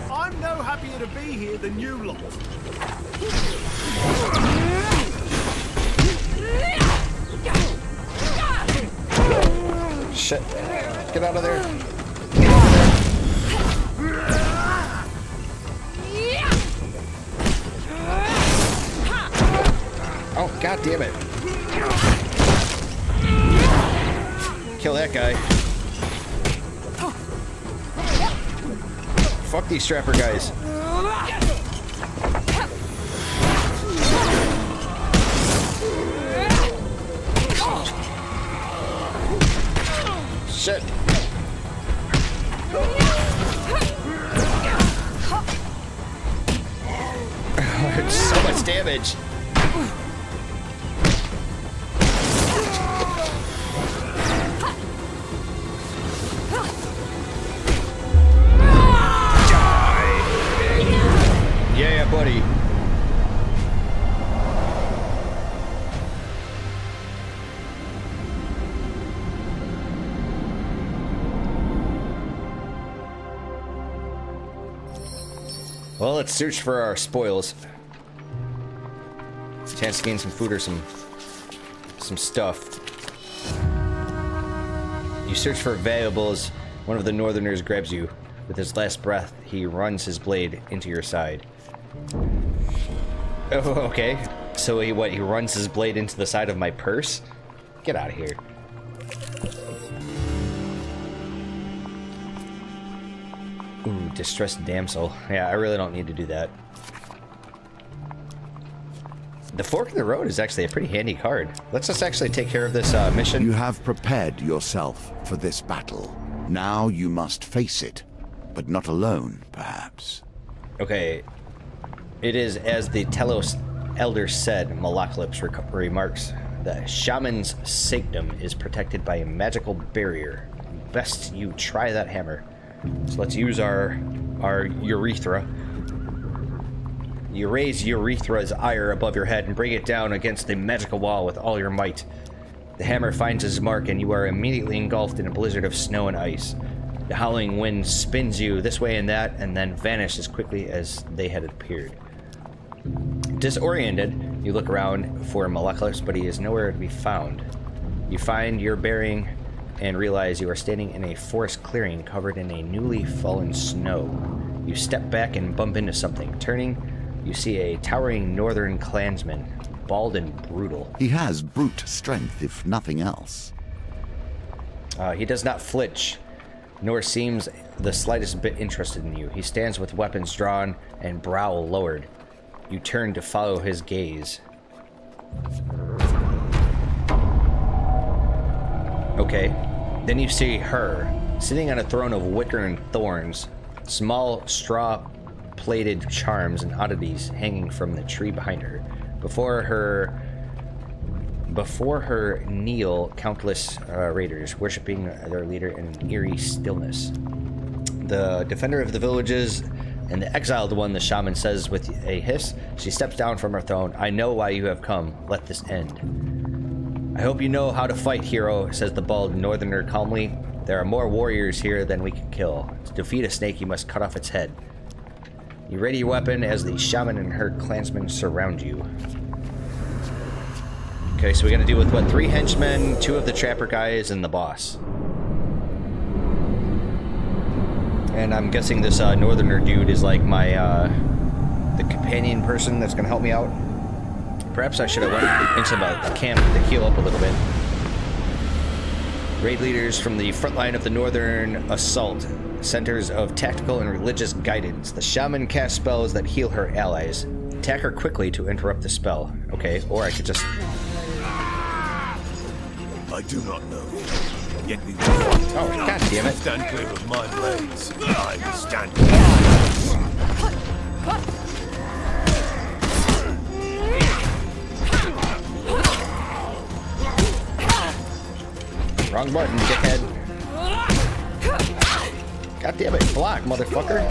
I'm no happier to be here than you lot. Shit. Get out of there. Oh, god damn it. Kill that guy. Fuck these strapper guys. Shit. So much damage. Yeah, buddy. Well, let's search for our spoils. Chance to gain some food or some stuff. You search for valuables. One of the northerners grabs you. With his last breath, he runs his blade into your side. Oh, okay. So he runs his blade into the side of my purse? Get out of here. Ooh, distressed damsel. Yeah, I really don't need to do that. The fork in the road is actually a pretty handy card. Let's just actually take care of this mission. You have prepared yourself for this battle. Now you must face it, but not alone, perhaps. Okay. It is as the Telos elder said, Malaklips remarks, the shaman's sanctum is protected by a magical barrier. Best you try that hammer. So let's use our urethra. You raise urethra's ire above your head and bring it down against the magical wall with all your might. The hammer finds its mark and you are immediately engulfed in a blizzard of snow and ice. The howling wind spins you this way and that and then vanish as quickly as they had appeared. Disoriented, you look around for Malaklips, but he is nowhere to be found. You find your bearing and realize you are standing in a forest clearing covered in a newly fallen snow. You step back and bump into something. Turning, you see a towering northern clansman, bald and brutal. He has brute strength, if nothing else. He does not flinch, nor seems the slightest bit interested in you. He stands with weapons drawn and brow lowered. You turn to follow his gaze. Okay. Then you see her, sitting on a throne of wicker and thorns, small straw-plated charms and oddities hanging from the tree behind her. Before her kneel countless raiders, worshipping their leader in an eerie stillness. The defender of the villages and the exiled one, the shaman says with a hiss. She steps down from her throne. I know why you have come. Let this end. I hope you know how to fight, hero, says the bald northerner calmly. There are more warriors here than we can kill. To defeat a snake, you must cut off its head. You ready your weapon as the shaman and her clansmen surround you. Okay, so we gotta deal with, what, 3 henchmen, 2 of the trapper guys, and the boss. And I'm guessing this northerner dude is like my, the companion person that's gonna help me out. Perhaps I should have went into the camp to heal up a little bit. Raid leaders from the front line of the northern assault centers of tactical and religious guidance. The shaman casts spells that heal her allies. Attack her quickly to interrupt the spell. Okay, or I could just... I do not know. Yet we will. Oh, god damn it. Stand clear of my blades. I will stand clear. Wrong button, dickhead. God damn it, block, motherfucker.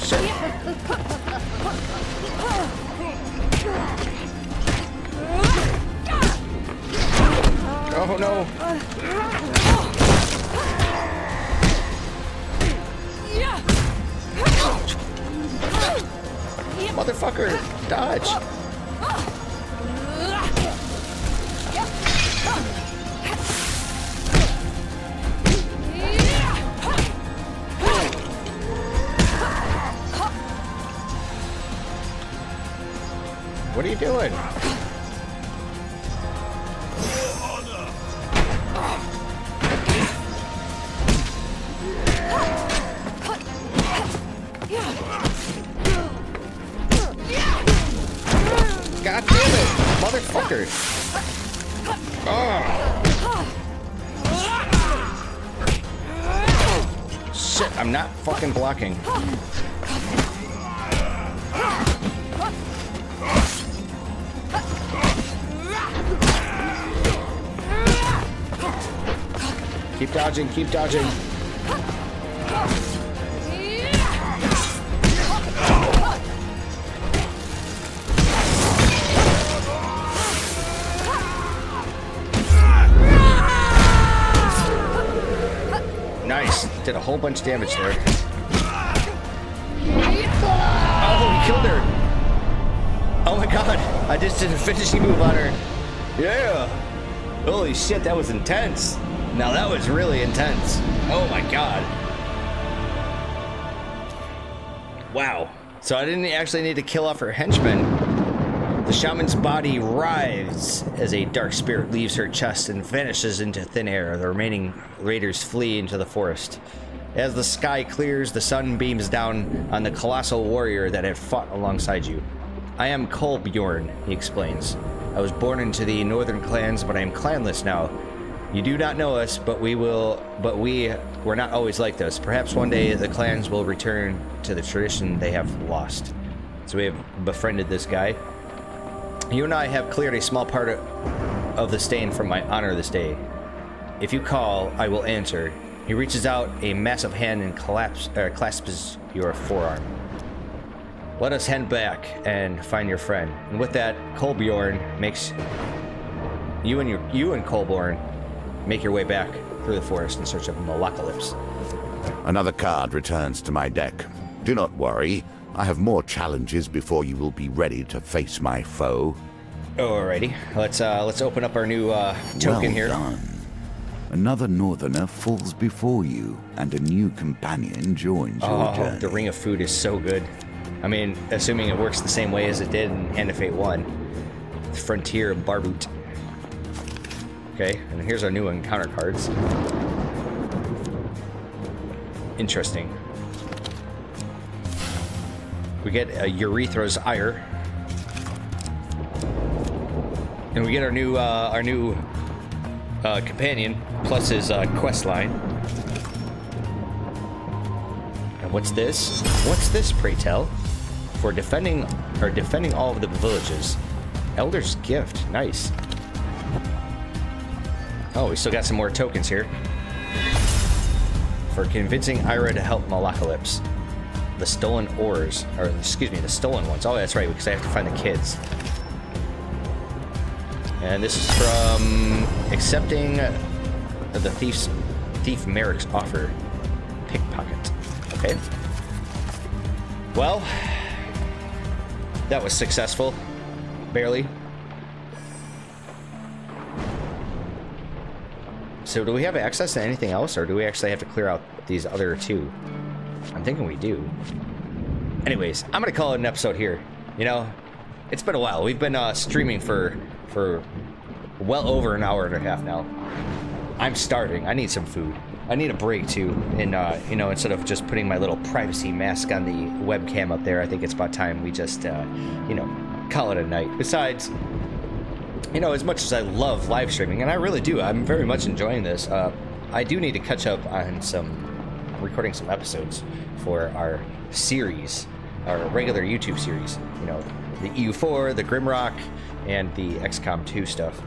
Shit. Oh no. Motherfucker, dodge. What are you doing? God damn it, motherfucker! Oh. Shit, I'm not fucking blocking. Keep dodging, keep dodging. Nice. Did a whole bunch of damage there. Oh, he killed her. Oh my god. I just did a finishing move on her. Yeah. Holy shit, that was intense. Now that was really intense. Oh my god. Wow. So I didn't actually need to kill off her henchmen. The shaman's body writhes as a dark spirit leaves her chest and vanishes into thin air. The remaining raiders flee into the forest. As the sky clears, the sun beams down on the colossal warrior that had fought alongside you. I am Kolbjorn, he explains. I was born into the northern clans, but I am clanless now. You do not know us, but we were not always like this. Perhaps one day the clans will return to the tradition they have lost. So we have befriended this guy. You and I have cleared a small part of the stain from my honor this day. If you call, I will answer. He reaches out a massive hand and clasps your forearm. Let us head back and find your friend. And with that, Kolbjorn makes you and Kolbjorn make your way back through the forest in search of Malacalypse. Another card returns to my deck. Do not worry. I have more challenges before you will be ready to face my foe. Alrighty, let's open up our new token here. Well done. Another northerner falls before you, and a new companion joins your journey. The Ring of Food is so good. I mean, assuming it works the same way as it did in Hand of Fate 1. Frontier of Barboot. Okay, and here's our new encounter cards. Interesting. We get a Urethra's Ire. And we get our new companion, plus his quest line. And what's this? What's this, pray tell? For defending all of the villages. Elder's Gift, nice. Oh, we still got some more tokens here. For convincing Ira to help Malacalypse. The stolen ores, or excuse me, the stolen ones. Oh, that's right, because I have to find the kids. And this is from accepting the thief Merrick's offer. Pickpocket. Okay. Well, that was successful. Barely. So do we have access to anything else, or do we actually have to clear out these other two? I'm thinking we do. Anyways, I'm gonna call it an episode here. You know, it's been a while. We've been streaming for well over an hour and a half now. I'm starving. I need some food. I need a break too. And you know, instead of just putting my little privacy mask on the webcam up there, I think it's about time we just you know, call it a night. Besides, you know, as much as I love live streaming, and I really do, I'm very much enjoying this. I do need to catch up on recording some episodes for our series, our regular YouTube series. You know, the EU4, the Grimrock, and the XCOM 2 stuff.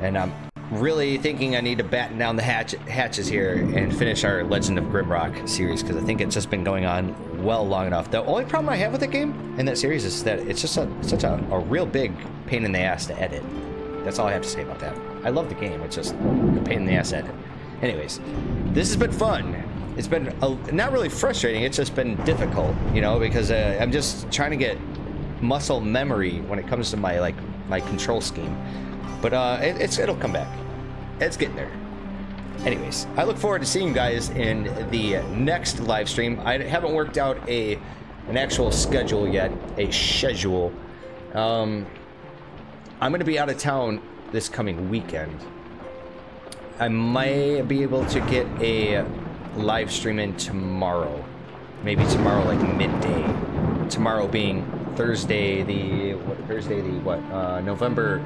And I'm really thinking I need to batten down the hatches here and finish our Legend of Grimrock series, because I think it's just been going on long enough. The only problem I have with the game and that series is that it's just such a real big pain in the ass to edit. That's all I have to say about that. I love the game, it's just a pain in the ass to edit. Anyways, this has been fun. It's been not really frustrating, it's just been difficult, you know, because I'm just trying to get muscle memory when it comes to my control scheme. But it'll come back. It's getting there. Anyways, I look forward to seeing you guys in the next live stream. I haven't worked out an actual schedule yet. I'm going to be out of town this coming weekend. I might be able to get a live stream in tomorrow. Maybe tomorrow, like midday. Tomorrow being Thursday, November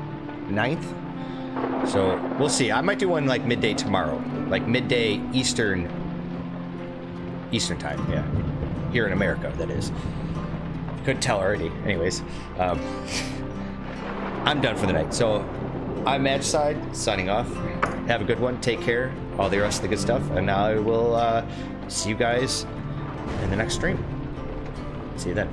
9th. So we'll see. I might do one like midday tomorrow, like midday Eastern time. Yeah, here in America, that is. Couldn't tell already. Anyways, I'm done for the night. So I'm Magicide, signing off. Have a good one. Take care. All the rest of the good stuff, and I will see you guys in the next stream. See you then.